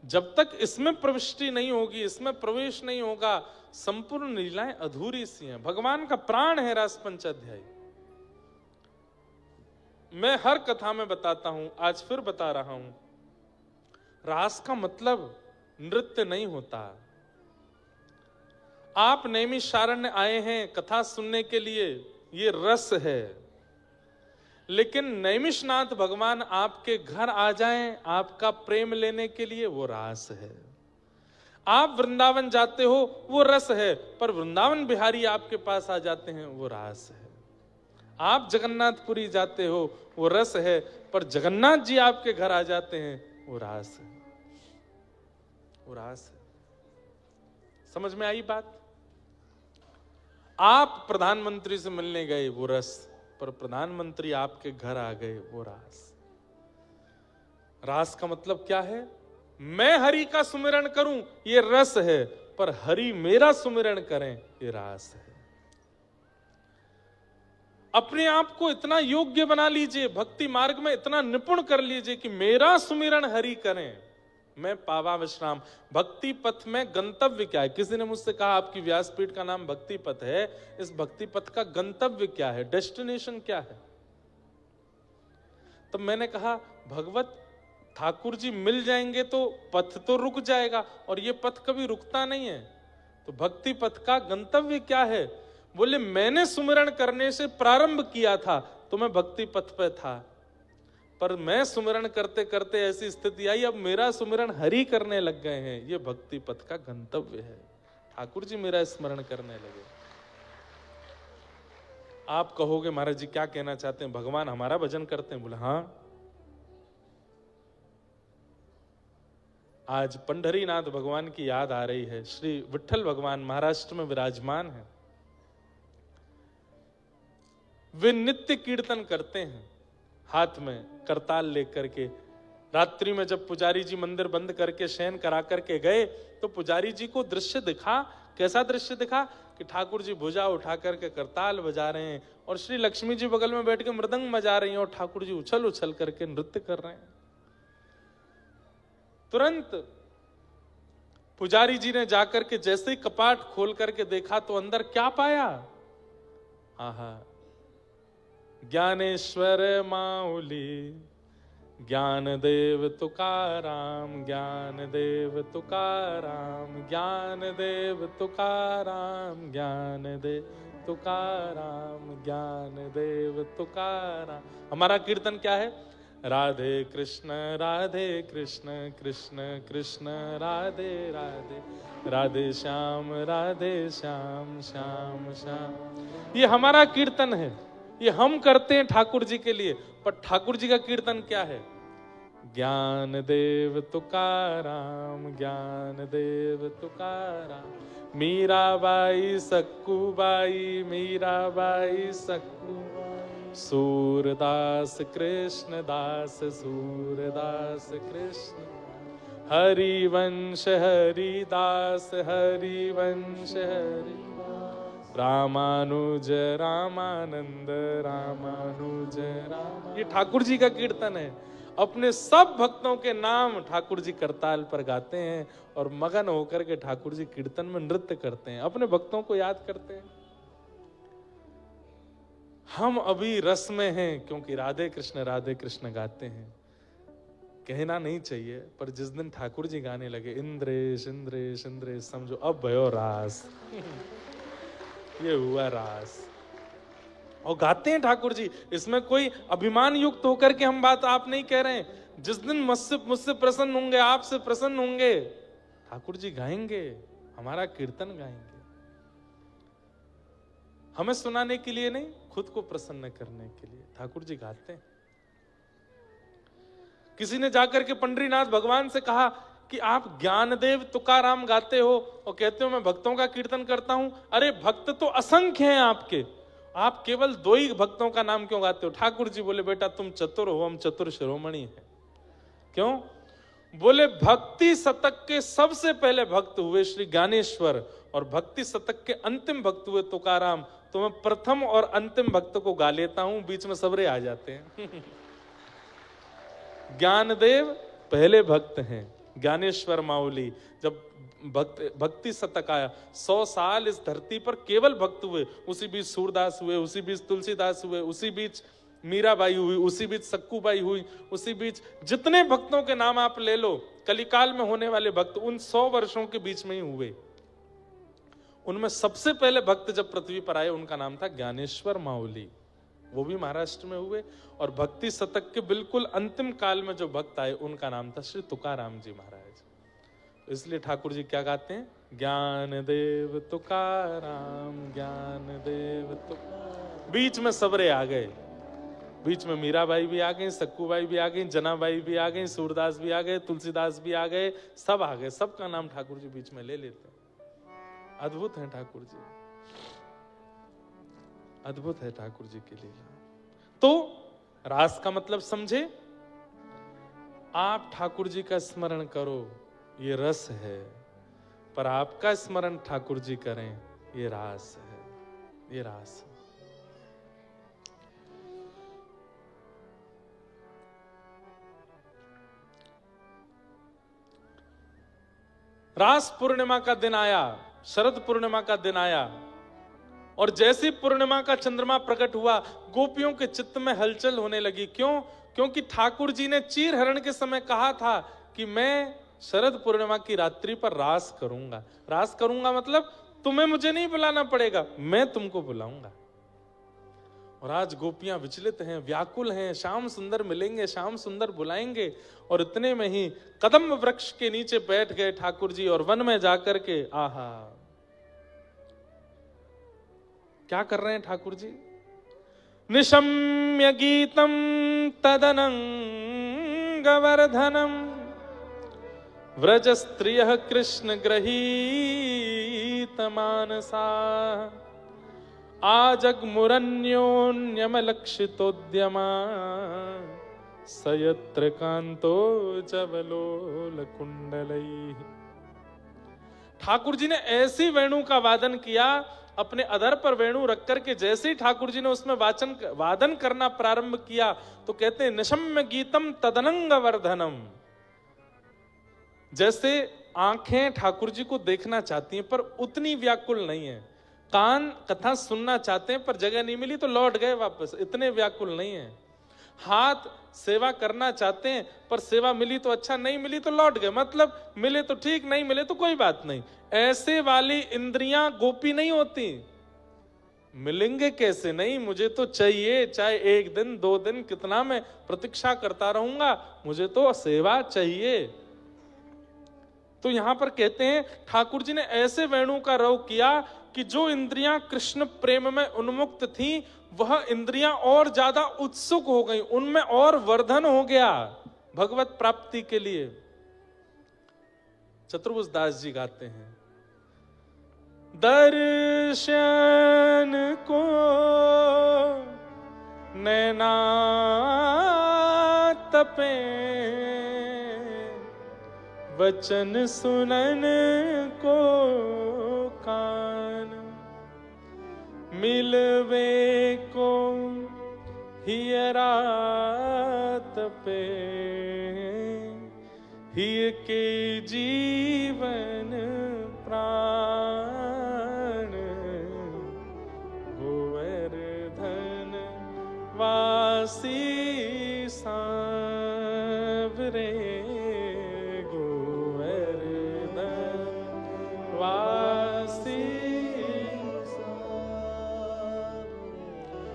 जब तक इसमें प्रविष्टि नहीं होगी, इसमें प्रवेश नहीं होगा, संपूर्ण लीलाएं अधूरी सी हैं। भगवान का प्राण है रास पंचाध्यायी। मैं हर कथा में बताता हूं, आज फिर बता रहा हूं, रास का मतलब नृत्य नहीं होता। आप नैमिषारण्य आए हैं कथा सुनने के लिए, ये रस है। लेकिन नैमिषनाथ भगवान आपके घर आ जाएं आपका प्रेम लेने के लिए, वो रास है। आप वृंदावन जाते हो, वो रस है, पर वृंदावन बिहारी आपके पास आ जाते हैं, वो रास है। आप जगन्नाथपुरी जाते हो, वो रस है, पर जगन्नाथ जी आपके घर आ जाते हैं, वो रास है, वो रास है। समझ में आई बात? आप प्रधानमंत्री से मिलने गए, वो रस, पर प्रधानमंत्री आपके घर आ गए, वो रास। रास का मतलब क्या है? मैं हरि का सुमिरन करूं, ये रस है, पर हरि मेरा सुमिरन करें, ये रास है। अपने आप को इतना योग्य बना लीजिए, भक्ति मार्ग में इतना निपुण कर लीजिए कि मेरा सुमिरन हरि करें, मैं पावा विश्राम। भक्ति पथ में गंतव्य क्या है? किसी ने मुझसे कहा आपकी व्यासपीठ का नाम भक्ति पथ है, इस भक्ति पथ का गंतव्य क्या है, डेस्टिनेशन क्या है? तब मैंने कहा भगवत ठाकुर जी मिल जाएंगे तो पथ तो रुक जाएगा, और ये पथ कभी रुकता नहीं है। तो भक्ति पथ का गंतव्य क्या है? बोले मैंने सुमिरन करने से प्रारंभ किया था तो मैं भक्ति पथ पे था, पर मैं सुमिरन करते करते ऐसी स्थिति आई, अब मेरा सुमिरन हरि करने लग गए हैं, ये भक्ति पथ का गंतव्य है। ठाकुर जी मेरा स्मरण करने लगे। आप कहोगे महाराज जी क्या कहना चाहते हैं, भगवान हमारा भजन करते हैं? बोले हाँ। आज पंढरीनाथ भगवान की याद आ रही है। श्री विट्ठल भगवान महाराष्ट्र में विराजमान है। वे नित्य कीर्तन करते हैं, हाथ में करताल लेकर के। रात्रि में जब पुजारी जी मंदिर बंद करके शयन करा करके गए तो पुजारी जी को दृश्य दिखा। कैसा दृश्य दिखा? कि ठाकुर जी भुजा उठा करके करताल बजा रहे हैं और श्री लक्ष्मी जी बगल में बैठ के मृदंग बजा रही हैं और ठाकुर जी उछल उछल करके नृत्य कर रहे हैं। तुरंत पुजारी जी ने जाकर के जैसे ही कपाट खोल करके देखा तो अंदर क्या पाया? आहा, ज्ञानेश्वर माऊली, ज्ञानदेव तुकाराम, ज्ञानदेव तुकाराम, ज्ञानदेव तुकाराम, ज्ञानदेव तुकाराम, ज्ञानदेव तुकाराम। हमारा कीर्तन क्या है? राधे कृष्ण कृष्ण कृष्ण राधे राधे, राधे श्याम श्याम श्याम। ये हमारा कीर्तन है, ये हम करते हैं ठाकुर जी के लिए। पर ठाकुर जी का कीर्तन क्या है? ज्ञान देव तुकाराम, ज्ञान देव तुकाराम। मीराबाई सक्कूबाई, मीराबाई सक्कूबाई, सूरदास कृष्णदास, सूरदास कृष्ण, हरिवंश हरिदास, हरिवंश हरिदास, रामानुज रामानंद, रामानुज राम। ये ठाकुर जी का कीर्तन है। अपने सब भक्तों के नाम ठाकुर जी करताल पर गाते हैं और मगन होकर के ठाकुर जी कीर्तन में नृत्य करते हैं, अपने भक्तों को याद करते हैं। हम अभी रस में हैं क्योंकि राधे कृष्ण गाते हैं। कहना नहीं चाहिए, पर जिस दिन ठाकुर जी गाने लगे इंद्रेश इंद्रेश इंद्रेश, समझो अब भयो रास। ये हुआ रास। और गाते हैं ठाकुर जी। इसमें कोई अभिमान युक्त होकर के हम बात आप नहीं कह रहे हैं। जिस दिन मुझसे प्रसन्न होंगे, आपसे प्रसन्न होंगे, ठाकुर जी गाएंगे, हमारा कीर्तन गाएंगे। हमें सुनाने के लिए नहीं, खुद को प्रसन्न करने के लिए ठाकुर जी गाते हैं। किसी ने जाकर के पंडरीनाथ भगवान से कहा कि आप ज्ञानदेव तुकाराम गाते हो और कहते हो मैं भक्तों का कीर्तन करता हूं। अरे भक्त तो असंख्य हैं आपके, आप केवल 2 ही भक्तों का नाम क्यों गाते हो? ठाकुर जी बोले बेटा तुम चतुर हो, हम चतुर शिरोमणि हैं। क्यों? बोले भक्ति शतक के सबसे पहले भक्त हुए श्री ज्ञानेश्वर और भक्ति शतक के अंतिम भक्त हुए तुकाराम। तो मैं प्रथम और अंतिम भक्त को गा लेता हूं, बीच में सबरे आ जाते हैं। ज्ञानदेव पहले भक्त हैं, ज्ञानेश्वर माऊली जब भक्ति शतक आया, 100 साल इस धरती पर केवल भक्त हुए। उसी बीच सूरदास हुए, उसी बीच तुलसीदास हुए, उसी बीच मीराबाई हुई, उसी बीच सक्कूबाई हुई, उसी बीच जितने भक्तों के नाम आप ले लो, कलिकाल में होने वाले भक्त उन 100 वर्षों के बीच में ही हुए। उनमें सबसे पहले भक्त जब पृथ्वी पर आए उनका नाम था ज्ञानेश्वर माऊली, वो भी महाराष्ट्र में हुए। और भक्ति शतक के बिल्कुल अंतिम काल में जो भक्त आए उनका नाम था श्री तुकाराम जी महाराज। इसलिए ठाकुर जी क्या गाते हैं? ज्ञान देव तुकाराम, ज्ञान देव तुकाराम। बीच में सबरे आ गए, बीच में मीराबाई भी आ गई, सक्कूबाई भी आ गई, जनाबाई भी आ गई, सूरदास भी आ गए, तुलसीदास भी आ गए, सब आ गए। सबका नाम ठाकुर जी बीच में ले लेते हैं। अद्भुत है ठाकुर जी, अद्भुत है ठाकुर जी की लीला। तो रास का मतलब समझे? आप ठाकुर जी का स्मरण करो, ये रस है। पर आपका स्मरण ठाकुर जी करें, ये रास है, ये रास है। रास पूर्णिमा का दिन आया, शरद पूर्णिमा का दिन आया और जैसी पूर्णिमा का चंद्रमा प्रकट हुआ, गोपियों के चित्त में हलचल होने लगी। क्यों? क्योंकि ठाकुर जी ने चीर हरण के समय कहा था कि मैं शरद पूर्णिमा की रात्रि पर रास करूंगा। रास करूंगा मतलब तुम्हें मुझे नहीं बुलाना पड़ेगा, मैं तुमको बुलाऊंगा। और आज गोपियां विचलित हैं, व्याकुल हैं, श्याम सुंदर मिलेंगे, श्याम सुंदर बुलाएंगे। और इतने में ही कदम वृक्ष के नीचे बैठ गए ठाकुर जी और वन में जाकर के आहा क्या कर रहे हैं ठाकुर जी? निशम्य गीतम तदनंगवर्धनम, व्रज स्त्रियः कृष्ण गृहीत मानसा, आजग्मुरन्योन्यमलक्षितोद्यमा, सयत्र कांतो जवलोल कुंडलैः। ठाकुर जी ने ऐसी वेणु का वादन किया, अपने अधर पर वेणु रख करके जैसे ही ठाकुर जी ने उसमें वादन करना प्रारंभ किया तो कहते हैं निशम्य गीतम तदनंग वर्धनम। जैसे आंखें ठाकुर जी को देखना चाहती हैं पर उतनी व्याकुल नहीं है, कान कथा सुनना चाहते हैं पर जगह नहीं मिली तो लौट गए वापस, इतने व्याकुल नहीं है। हाथ सेवा करना चाहते हैं पर सेवा मिली तो अच्छा, नहीं मिली तो लौट गए, मतलब मिले तो ठीक, नहीं मिले तो कोई बात नहीं। ऐसे वाली इंद्रियां गोपी नहीं होती। मिलेंगे कैसे नहीं, मुझे तो चाहिए, चाहे 1 दिन 2 दिन कितना मैं प्रतीक्षा करता रहूंगा, मुझे तो सेवा चाहिए। तो यहां पर कहते हैं ठाकुर जी ने ऐसे वेणु का रव किया कि जो इंद्रियां कृष्ण प्रेम में उन्मुक्त थी वह इंद्रियां और ज्यादा उत्सुक हो गई, उनमें और वर्धन हो गया भगवत प्राप्ति के लिए। चतुर्भुज दास जी गाते हैं, दर्शन को नैना तपे, वचन सुनन को कान, मिलवे को हियरा तपे, हिय के जीवन प्राण, गोवर्धन वासी सांवरे,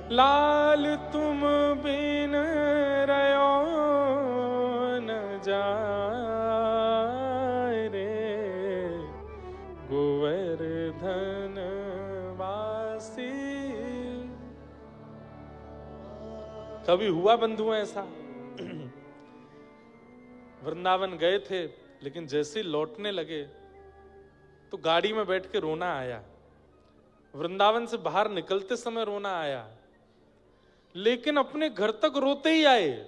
लाल तुम बिन रयो न जाए रे, गोवर्धन वासी। कभी हुआ बंधु ऐसा वृंदावन गए थे लेकिन जैसे लौटने लगे तो गाड़ी में बैठ के रोना आया, वृंदावन से बाहर निकलते समय रोना आया, लेकिन अपने घर तक रोते ही आए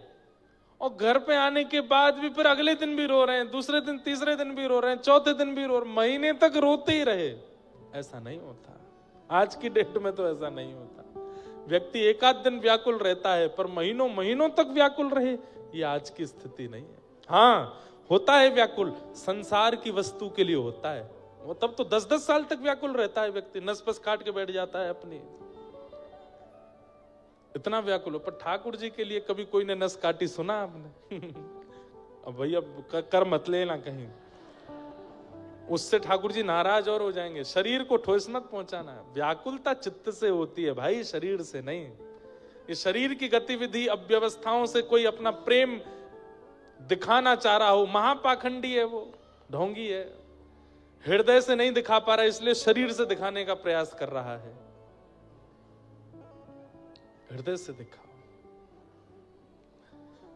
और घर पे आने के बाद भी फिर अगले दिन भी रो रहे हैं, दूसरे दिन तीसरे दिन भी रो रहे हैं, चौथे दिन भी रो रहे, महीने तक रोते ही रहे। ऐसा नहीं होता, आज की डेट में तो ऐसा नहीं होता। व्यक्ति 1 आध दिन व्याकुल रहता है पर महीनों महीनों तक व्याकुल रहे, ये आज की स्थिति नहीं है। हाँ होता है व्याकुल, संसार की वस्तु के लिए होता है, वो तब तो 10-10 साल तक व्याकुल रहता है व्यक्ति, नस पस काट के बैठ जाता है अपनी, इतना व्याकुल हो। पर ठाकुर जी के लिए कभी कोई ने नस काटी सुना आपने? अब भैया कर मत लेना कहीं, उससे ठाकुर जी नाराज और हो जाएंगे। शरीर को ठोस मत पहुंचाना, व्याकुलता चित्त से होती है भाई, शरीर से नहीं। ये शरीर की गतिविधि अव्यवस्थाओं से कोई अपना प्रेम दिखाना चाह रहा हो, महापाखंडी है वो, ढोंगी है, हृदय से नहीं दिखा पा रहा इसलिए शरीर से दिखाने का प्रयास कर रहा है। हृदय से दिखाओ।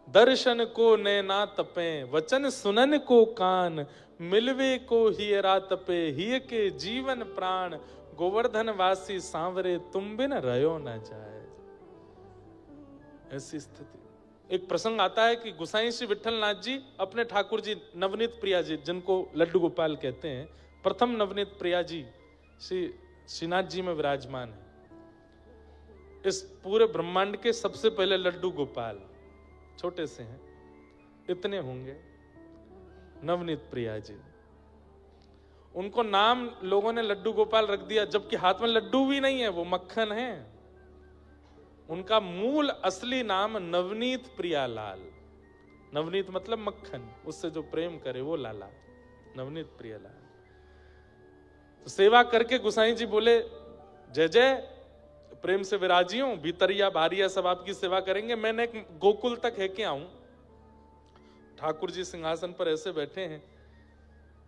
दर्शन को नैना तपे, वचन सुनन को कान, मिलवे को हियरा तपे, हिय के जीवन प्राण, गोवर्धन वासी सांवरे, तुम बिन रयो न जाए। ऐसी स्थिति। एक प्रसंग आता है कि गुसाई श्री विठल नाथ जी अपने ठाकुर जी नवनीत प्रिया जी, जिनको लड्डू गोपाल कहते हैं, प्रथम नवनीत प्रिया जी श्री श्रीनाथ जी में विराजमान है। इस पूरे ब्रह्मांड के सबसे पहले लड्डू गोपाल, छोटे से हैं, इतने होंगे, नवनीत प्रिया जी। उनको नाम लोगों ने लड्डू गोपाल रख दिया, जबकि हाथ में लड्डू भी नहीं है, वो मक्खन है। उनका मूल असली नाम नवनीत प्रियालाल, नवनीत मतलब मक्खन, उससे जो प्रेम करे वो लाला, नवनीत प्रियालाल। तो सेवा करके गुसाई जी बोले, जय जय, प्रेम से विराजी हूं, भीतरिया बाहरिया सब आपकी सेवा करेंगे, मैंने एक गोकुल तक है के आऊं। ठाकुर जी सिंहासन पर ऐसे बैठे हैं,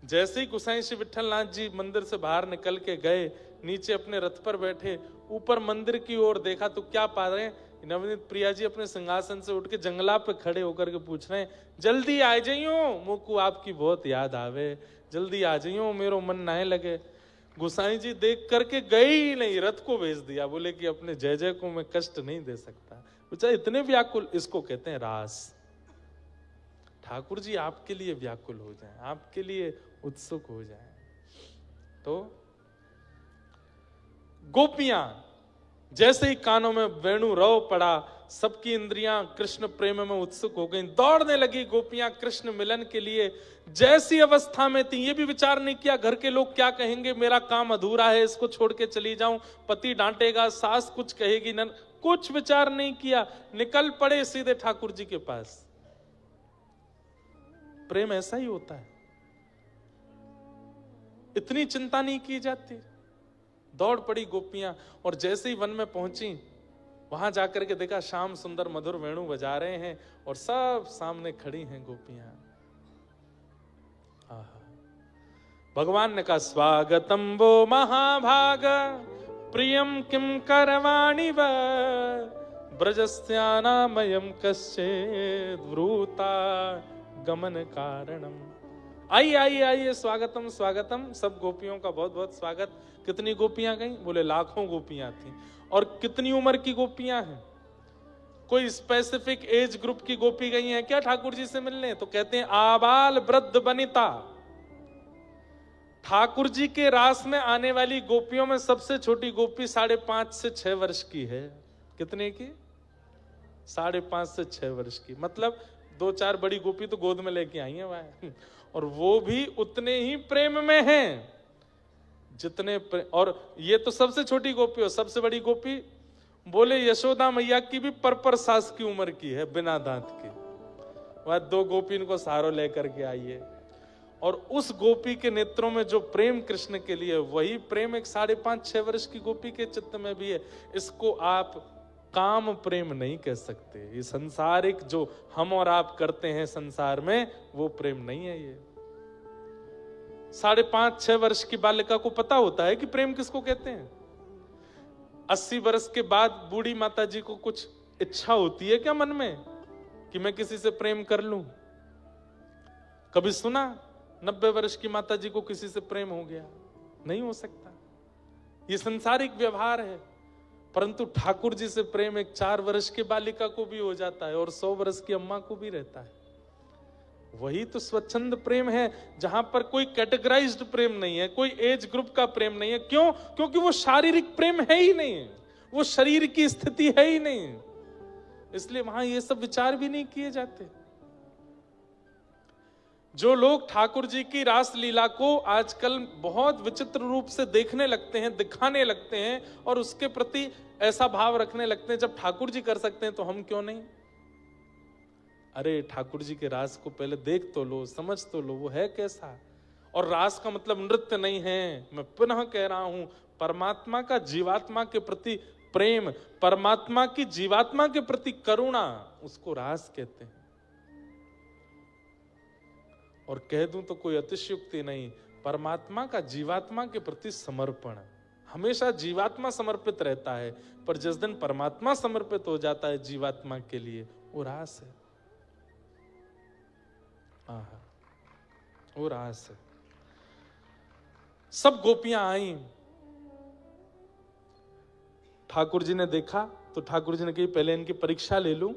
जैसे ही गुसाई श्री विठल नाथ जी मंदिर से बाहर निकल के गए, नीचे अपने रथ पर बैठे, ऊपर मंदिर की ओर देखा तो क्या पा रहे हैं, नवनीत प्रिया जी अपने सिंहासन से उठ के जंगला पे खड़े होकर के पूछ रहे हैं, जल्दी आ जाइयो, मुझको आपकी बहुत याद आवे, जल्दी आ जाइयो, मेरो मन ना लगे। गुसाई जी देख करके गए ही नहीं, रथ को भेज दिया, बोले कि अपने जय जय को मैं कष्ट नहीं दे सकता। पूछा इतने व्याकुल, इसको कहते हैं रास। ठाकुर जी आपके लिए व्याकुल हो जाएं, आपके लिए उत्सुक हो जाएं। तो गोपियां जैसे ही कानों में वेणु रव पड़ा, सबकी इंद्रियां कृष्ण प्रेम में उत्सुक हो गई, दौड़ने लगी गोपियां कृष्ण मिलन के लिए। जैसी अवस्था में थी, ये भी विचार नहीं किया घर के लोग क्या कहेंगे, मेरा काम अधूरा है, इसको छोड़ के चली जाऊं, पति डांटेगा, सास कुछ कहेगी, न कुछ विचार नहीं किया, निकल पड़े सीधे ठाकुर जी के पास। प्रेम ऐसा ही होता है, इतनी चिंता नहीं की जाती। दौड़ पड़ी गोपियां, और जैसे ही वन में पहुंची, वहां जाकर के देखा श्याम सुंदर मधुर वेणु बजा रहे हैं और सब सामने खड़ी हैं गोपियां। भगवान ने कहा, स्वागतम वो महाभाग प्रियम किम करवाणि व ब्रजस्यानामयम कश्चित् वृता गमन कारणम। आइए आइए आइए, स्वागतम स्वागतम, सब गोपियों का बहुत बहुत स्वागत। कितनी गोपियां गई? बोले लाखों गोपियां थी। और कितनी उम्र की गोपियां हैं? कोई स्पेसिफिक एज ग्रुप की गोपी गई हैं क्या ठाकुर जी से मिलने? तो कहते हैं आबाल वृद्ध वनिता। ठाकुर जी के रास में आने वाली गोपियों में सबसे छोटी गोपी 5.5 से 6 वर्ष की है। कितने की? 5.5 से 6 वर्ष की। मतलब 2-4 बड़ी गोपी तो गोद में लेके आई हैं वह, और वो भी उतने ही प्रेम में हैं जितने और ये तो सबसे छोटी गोपी हो। सबसे बड़ी गोपी बोले यशोदा मैया की भी पर सास की उम्र की है, बिना दांत की। वह 2 गोपी इनको सहारो लेकर के आई है, और उस गोपी के नेत्रों में जो प्रेम कृष्ण के लिए, वही प्रेम एक 5.5-6 वर्ष की गोपी के चित्त में भी है। इसको आप काम प्रेम नहीं कह सकते। ये संसारिक जो हम और आप करते हैं संसार में, वो प्रेम नहीं है। ये 5.5-6 वर्ष की बालिका को पता होता है कि प्रेम किसको कहते हैं। 80 वर्ष के बाद बूढ़ी माता जी को कुछ इच्छा होती है क्या मन में कि मैं किसी से प्रेम कर लूं? कभी सुना 90 वर्ष की माता जी को किसी से प्रेम हो गया? नहीं हो सकता। ये संसारिक व्यवहार है। परंतु ठाकुर जी से प्रेम एक 4 वर्ष की बालिका को भी हो जाता है, और 100 वर्ष की अम्मा को भी रहता है। वही तो स्वच्छंद प्रेम है, जहां पर कोई कैटेगराइज्ड प्रेम नहीं है, कोई एज ग्रुप का प्रेम नहीं है। क्यों? क्योंकि वो शारीरिक प्रेम है ही नहीं, वो शरीर की स्थिति है ही नहीं, इसलिए वहां ये सब विचार भी नहीं किए जाते। जो लोग ठाकुर जी की रास लीला को आजकल बहुत विचित्र रूप से देखने लगते हैं, दिखाने लगते हैं, और उसके प्रति ऐसा भाव रखने लगते हैं जब ठाकुर जी कर सकते हैं तो हम क्यों नहीं? अरे ठाकुर जी के रास को पहले देख तो लो, समझ तो लो, वो है कैसा। और रास का मतलब नृत्य नहीं है। मैं पुनः कह रहा हूं, परमात्मा का जीवात्मा के प्रति प्रेम, परमात्मा की जीवात्मा के प्रति करुणा, उसको रास कहते हैं। और कह दूं तो कोई अतिशयोक्ति नहीं, परमात्मा का जीवात्मा के प्रति समर्पण। हमेशा जीवात्मा समर्पित रहता है, पर जिस दिन परमात्मा समर्पित हो जाता है जीवात्मा के लिए, वो रास है। वो रास है। सब गोपियां आई, ठाकुर जी ने देखा तो ठाकुर जी ने कही पहले इनकी परीक्षा ले लूं।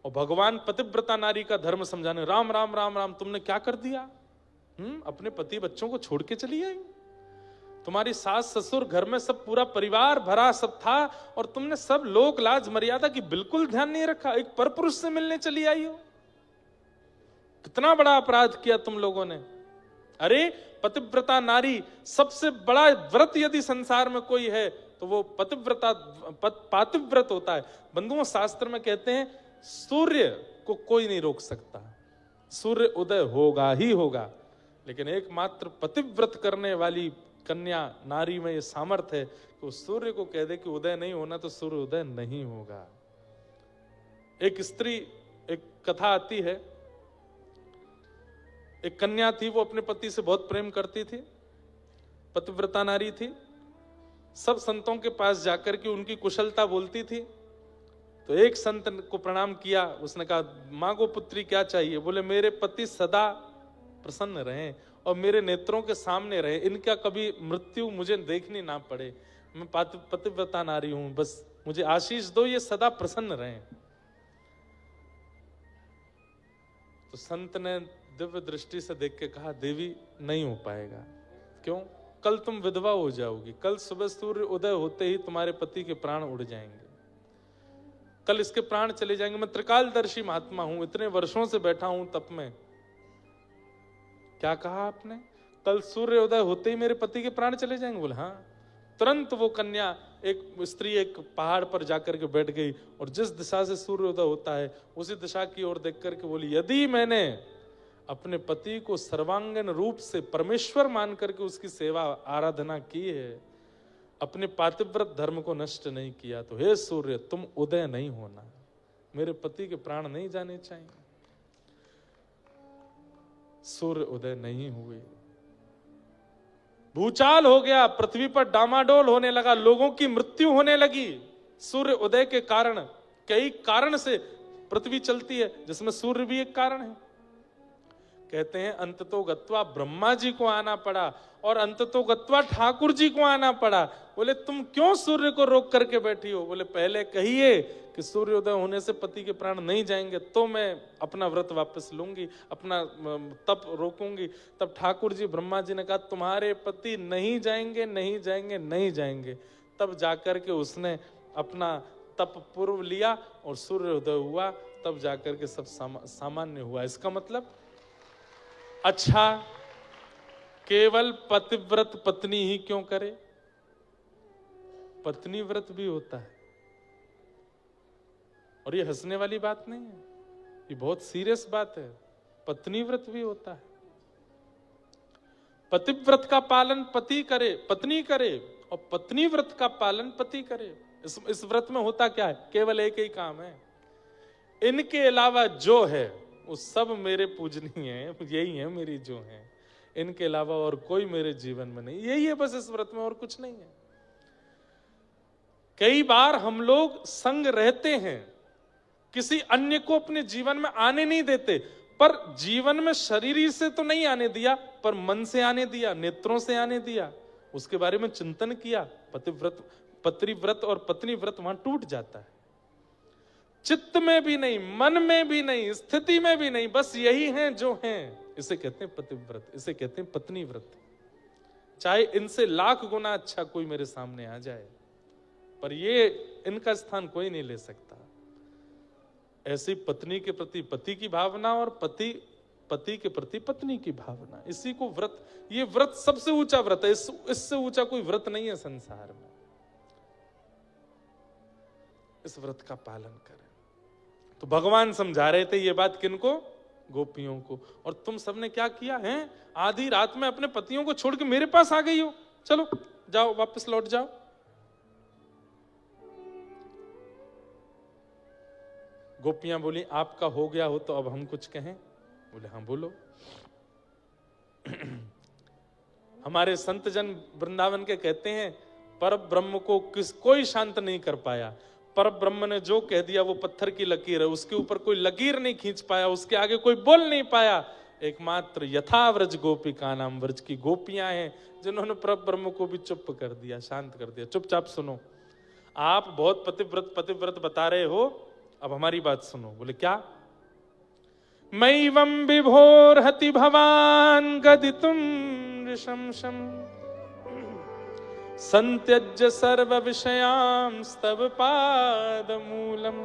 और भगवान पतिव्रता नारी का धर्म समझाने, राम राम राम राम, तुमने क्या कर दिया? अपने पति बच्चों को छोड़ के चली आई। तुम्हारी सास ससुर, घर में सब पूरा परिवार भरा सब था, और तुमने सब लोक लाज मर्यादा की बिल्कुल ध्यान नहीं रखा, एक परपुरुष से मिलने चली आई हो। कितना बड़ा अपराध किया तुम लोगों ने। अरे पतिव्रता नारी, सबसे बड़ा व्रत यदि संसार में कोई है तो वो पातिव्रत होता है। बंधुओं, शास्त्र में कहते हैं सूर्य को कोई नहीं रोक सकता, सूर्य उदय होगा ही होगा, लेकिन एकमात्र पतिव्रत करने वाली कन्या नारी में ये सामर्थ्य है कि वो सूर्य को कह दे कि उदय नहीं होना तो सूर्य उदय नहीं होगा। एक स्त्री, एक कथा आती है, एक कन्या थी, वो अपने पति से बहुत प्रेम करती थी, पतिव्रता नारी थी। सब संतों के पास जाकर के उनकी कुशलता बोलती थी। तो एक संत को प्रणाम किया, उसने कहा मां को पुत्री क्या चाहिए? बोले मेरे पति सदा प्रसन्न रहें और मेरे नेत्रों के सामने रहे, इनका कभी मृत्यु मुझे देखनी ना पड़े। मैं पतिव्रता नारी हूं, बस मुझे आशीष दो, ये सदा प्रसन्न रहें। तो संत ने दिव्य दृष्टि से देख के कहा देवी नहीं हो पाएगा। क्यों? कल तुम विधवा हो जाओगी, कल सुबह सूर्य उदय होते ही तुम्हारे पति के प्राण उड़ जाएंगे। कल इसके प्राण चले जाएंगे, मैं त्रिकालदर्शी महात्मा हूं, इतने वर्षों से बैठा हूं तप में। क्या कहा आपने? कल सूर्योदय होते ही मेरे पति के प्राण चले जाएंगे? बोले हाँ। तुरंत वो कन्या, एक स्त्री एक पहाड़ पर जाकर के बैठ गई और जिस दिशा से सूर्योदय होता है उसी दिशा की ओर देख करके बोली, यदि मैंने अपने पति को सर्वांगीण रूप से परमेश्वर मान करके उसकी सेवा आराधना की है, अपने पातिव्रत धर्म को नष्ट नहीं किया, तो हे सूर्य तुम उदय नहीं होना, मेरे पति के प्राण नहीं जाने चाहिए। सूर्य उदय नहीं हुए, भूचाल हो गया, पृथ्वी पर डामाडोल होने लगा, लोगों की मृत्यु होने लगी सूर्य उदय के कारण। कई कारण से पृथ्वी चलती है, जिसमें सूर्य भी एक कारण है। कहते हैं अंततो गत्वा ब्रह्मा जी को आना पड़ा और अंततो गत्वा ठाकुर जी को आना पड़ा। बोले तुम क्यों सूर्य को रोक करके बैठी हो? बोले पहले कहिए कि सूर्योदय होने से पति के प्राण नहीं जाएंगे तो मैं अपना व्रत वापस लूंगी, अपना तप रोकूंगी। तब ठाकुर जी ब्रह्मा जी ने कहा तुम्हारे पति नहीं जाएंगे, नहीं जाएंगे, नहीं जाएंगे। तब जाकर के उसने अपना तप पूर्व लिया और सूर्योदय हुआ, तब जाकर के सब सामान्य हुआ। इसका मतलब अच्छा केवल पतिव्रत पत्नी ही क्यों करे? पत्नी व्रत भी होता है, और ये हंसने वाली बात नहीं है, ये बहुत सीरियस बात है। पत्नी व्रत भी होता है। पतिव्रत का पालन पति करे, पत्नी करे, और पत्नी व्रत का पालन पति करे। इस व्रत में होता क्या है? केवल एक ही काम है, इनके अलावा जो है वो सब मेरे पूजनीय है, यही है मेरी जो है, इनके अलावा और कोई मेरे जीवन में नहीं। यही है बस इस व्रत में, और कुछ नहीं है। कई बार हम लोग संग रहते हैं, किसी अन्य को अपने जीवन में आने नहीं देते, पर जीवन में शरीर से तो नहीं आने दिया, पर मन से आने दिया, नेत्रों से आने दिया, उसके बारे में चिंतन किया। पतिव्रत और पत्नी व्रत वहां टूट जाता है। चित्त में भी नहीं, मन में भी नहीं, स्थिति में भी नहीं, बस यही हैं जो हैं। इसे कहते हैं पतिव्रत, इसे कहते हैं पत्नी व्रत। चाहे इनसे लाख गुना अच्छा कोई मेरे सामने आ जाए, पर ये इनका स्थान कोई नहीं ले सकता। ऐसी पत्नी के प्रति पति की भावना और पति के प्रति पत्नी की भावना, इसी को व्रत, ये व्रत सबसे ऊंचा व्रत है। इससे ऊंचा कोई व्रत नहीं है संसार में। इस व्रत का पालन करें। तो भगवान समझा रहे थे ये बात किनको? गोपियों को। और तुम सबने क्या किया है? आधी रात में अपने पतियों को छोड़ के मेरे पास आ गई हो। चलो जाओ, वापस लौट जाओ। गोपियां बोली आपका हो गया हो तो अब हम कुछ कहें? बोले हाँ बोलो। हमारे संत जन वृंदावन के कहते हैं पर ब्रह्म को कोई शांत नहीं कर पाया। पर ब्रह्म ने जो कह दिया वो पत्थर की लकीर है, उसके ऊपर कोई लकीर नहीं खींच पाया, उसके आगे कोई बोल नहीं पाया। एकमात्र यथाव्रज गोपिका नाम, व्रज की गोपियां हैं जिन्होंने पर ब्रह्म को भी चुप कर दिया, शांत कर दिया। चुपचाप सुनो, आप बहुत पतिव्रत बता रहे हो, अब हमारी बात सुनो। बोले क्या? मैवं विभोर्हति भवान गदितुम ऋषंशम संत्यज्य सर्व विषयां स्तव पादमूलम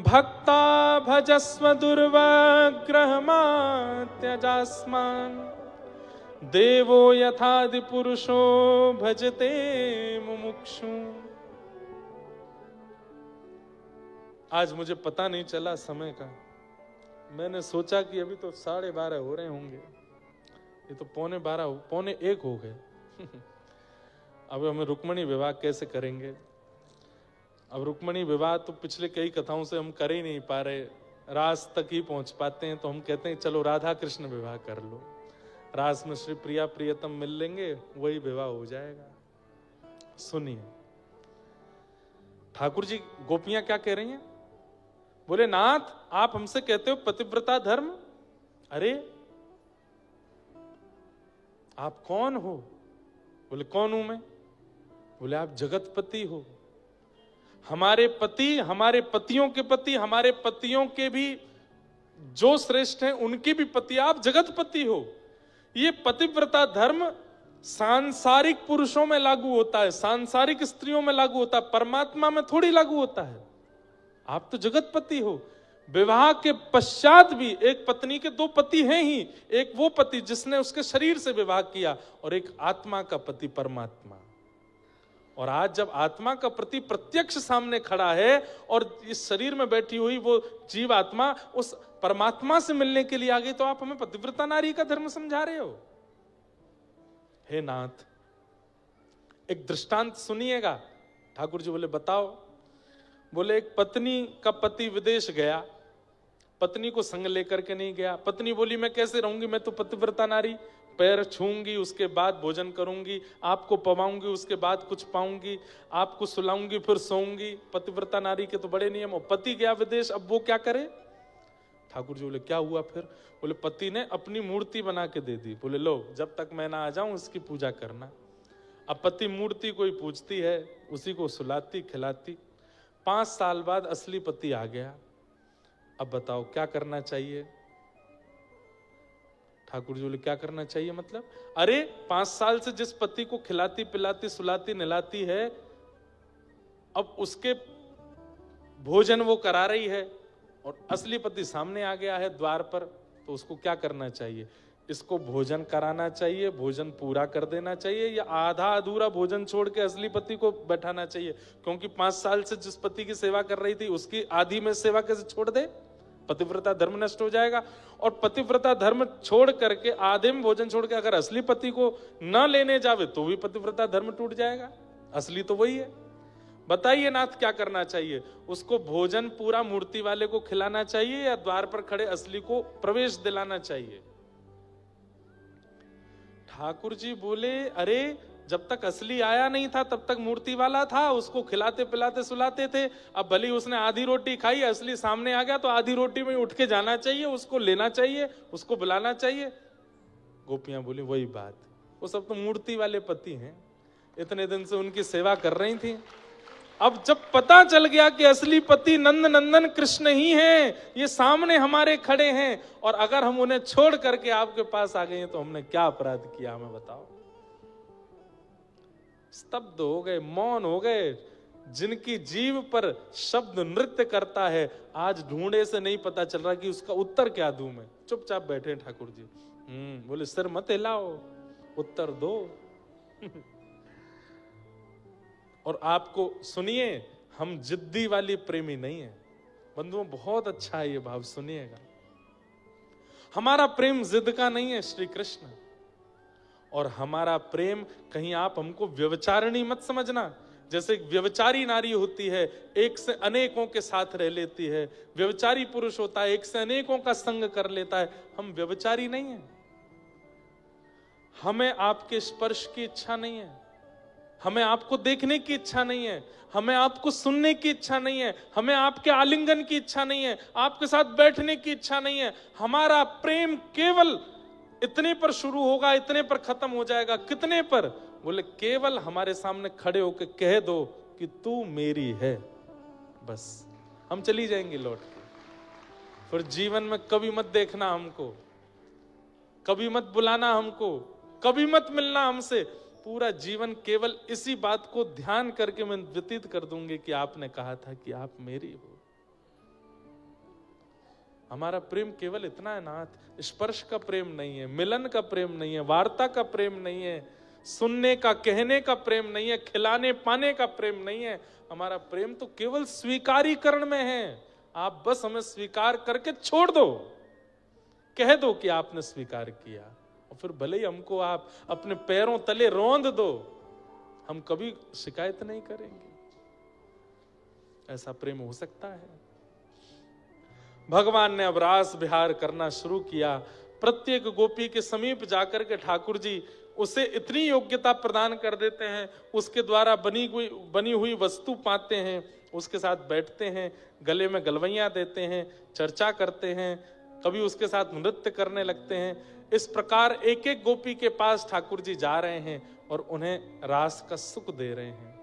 भक्ता भजस्व दुर्वग्रहमात्यजास्मान् देवो यथादि पुरुषो भजते मुमुक्षु। आज मुझे पता नहीं चला समय का, मैंने सोचा कि अभी तो 12:30 हो रहे होंगे, ये तो 12:45 हो गए। अब हमें रुक्मणी विवाह कैसे करेंगे? अब रुक्मणी विवाह तो पिछले कई कथाओं से हम कर ही नहीं पा रहे, रास तक ही पहुंच पाते हैं, तो हम कहते हैं चलो राधा कृष्ण विवाह कर लो, रास में श्री प्रिया प्रियतम मिल लेंगे, वही विवाह हो जाएगा। सुनिए ठाकुर जी, गोपियां क्या कह रही हैं? बोले नाथ आप हमसे कहते हो पतिव्रता धर्म, अरे आप कौन हो? बोले कौन हूं मैं? बोले आप जगतपति हो। हमारे पति, हमारे पतियों के पति, हमारे पतियों के भी जो श्रेष्ठ हैं उनके भी पति, आप जगतपति हो। ये पतिव्रता धर्म सांसारिक पुरुषों में लागू होता है, सांसारिक स्त्रियों में लागू होता है, परमात्मा में थोड़ी लागू होता है। आप तो जगतपति हो। विवाह के पश्चात भी एक पत्नी के दो पति हैं ही, एक वो पति जिसने उसके शरीर से विवाह किया और एक आत्मा का पति परमात्मा। और आज जब आत्मा का प्रति प्रत्यक्ष सामने खड़ा है और इस शरीर में बैठी हुई वो जीव आत्मा उस परमात्मा से मिलने के लिए आ गई, तो आप हमें पतिव्रता नारी का धर्म समझा रहे हो? हे नाथ, एक दृष्टांत सुनिएगा। ठाकुर जी बोले बताओ। बोले एक पत्नी का पति विदेश गया, पत्नी को संग लेकर के नहीं गया। पत्नी बोली मैं कैसे रहूंगी, मैं तो पतिव्रता नारी, पैर छूंगी उसके बाद भोजन करूंगी, आपको पवाऊंगी उसके बाद कुछ पाऊंगी, आपको सुलाऊंगी फिर सोऊंगी। पतिव्रता नारी के तो बड़े नियम हो। पति गया विदेश, अब वो क्या करे? ठाकुर जी बोले क्या हुआ फिर? बोले पति ने अपनी मूर्ति बना के दे दी। बोले लो, जब तक मैं ना आ जाऊं इसकी पूजा करना। अब पति मूर्ति कोई पूजती है, उसी को सुलाती खिलाती। 5 साल बाद असली पति आ गया। अब बताओ क्या करना चाहिए? ठाकुर जी बोले क्या करना चाहिए मतलब? अरे 5 साल से जिस पति को खिलाती पिलाती सुलाती नहलाती है, अब उसके भोजन वो करा रही है और असली पति सामने आ गया है द्वार पर, तो उसको क्या करना चाहिए? इसको भोजन कराना चाहिए, भोजन पूरा कर देना चाहिए, या आधा अधूरा भोजन छोड़ के असली पति को बैठाना चाहिए? क्योंकि 5 साल से जिस पति की सेवा कर रही थी उसकी आधी में सेवा कैसे छोड़ दे? पतिव्रता धर्म नष्ट हो जाएगा। और पतिव्रता धर्म छोड़ करके आधे में भोजन छोड़ के अगर असली पति को न लेने जावे तो भी पतिव्रता धर्म टूट जाएगा। असली तो वही है। बताइए नाथ क्या करना चाहिए? उसको भोजन पूरा मूर्ति वाले को खिलाना चाहिए या द्वार पर खड़े असली को प्रवेश दिलाना चाहिए? ठाकुर जी बोले अरे जब तक असली आया नहीं था तब तक मूर्ति वाला था, उसको खिलाते पिलाते सुलाते थे। अब भली उसने आधी रोटी खाई, असली सामने आ गया तो आधी रोटी में उठ के जाना चाहिए, उसको लेना चाहिए, उसको बुलाना चाहिए। गोपियां बोली वही बात, वो सब तो मूर्ति वाले पति हैं, इतने दिन से उनकी सेवा कर रही थी। अब जब पता चल गया कि असली पति नंद नंदन कृष्ण ही हैं, ये सामने हमारे खड़े हैं, और अगर हम उन्हें छोड़ करके आपके पास आ गए हैं तो हमने क्या अपराध किया, हमें बताओ। स्तब्ध हो गए, मौन हो गए। जिनकी जीव पर शब्द नृत्य करता है, आज ढूंढे से नहीं पता चल रहा कि उसका उत्तर क्या दूं मैं। चुपचाप बैठे ठाकुर जी। बोले सिर मत हिलाओ, उत्तर दो। और आपको सुनिए, हम जिद्दी वाली प्रेमी नहीं है बंधुओं, बहुत अच्छा है ये भाव, सुनिएगा। हमारा प्रेम जिद का नहीं है श्री कृष्ण, और हमारा प्रेम कहीं आप हमको व्यभिचारिणी मत समझना। जैसे व्यभिचारी नारी होती है, एक से अनेकों के साथ रह लेती है, व्यभिचारी पुरुष होता है, एक से अनेकों का संग कर लेता है। हम व्यभिचारी नहीं है। हमें आपके स्पर्श की इच्छा नहीं है, हमें आपको देखने की इच्छा नहीं है, हमें आपको सुनने की इच्छा नहीं है, हमें आपके आलिंगन की इच्छा नहीं है, आपके साथ बैठने की इच्छा नहीं है। हमारा प्रेम केवल इतने पर शुरू होगा, इतने पर खत्म हो जाएगा। कितने पर? बोले केवल हमारे सामने खड़े होकर कह दो कि तू मेरी है, बस हम चली जाएंगे लौट के। फिर जीवन में कभी मत देखना हमको, कभी मत बुलाना हमको, कभी मत मिलना हमसे। पूरा जीवन केवल इसी बात को ध्यान करके मैं व्यतीत कर दूंगी कि आपने कहा था कि आप मेरी हो। हमारा प्रेम केवल इतना है नाथ। स्पर्श का प्रेम नहीं है, मिलन का प्रेम नहीं है, वार्ता का प्रेम नहीं है, सुनने का कहने का प्रेम नहीं है, खिलाने पाने का प्रेम नहीं है। हमारा प्रेम तो केवल स्वीकारीकरण में है। आप बस हमें स्वीकार करके छोड़ दो, कह दो कि आपने स्वीकार किया, और फिर भले ही हमको आप अपने पैरों तले रौंद दो, हम कभी शिकायत नहीं करेंगे। ऐसा प्रेम हो सकता है? भगवान ने अब रास विहार करना शुरू किया। प्रत्येक गोपी के समीप जाकर के ठाकुर जी उसे इतनी योग्यता प्रदान कर देते हैं, उसके द्वारा बनी हुई वस्तु पाते हैं, उसके साथ बैठते हैं, गले में गलवैयां देते हैं, चर्चा करते हैं, कभी उसके साथ नृत्य करने लगते हैं। इस प्रकार एक एक गोपी के पास ठाकुर जी जा रहे हैं और उन्हें रास का सुख दे रहे हैं।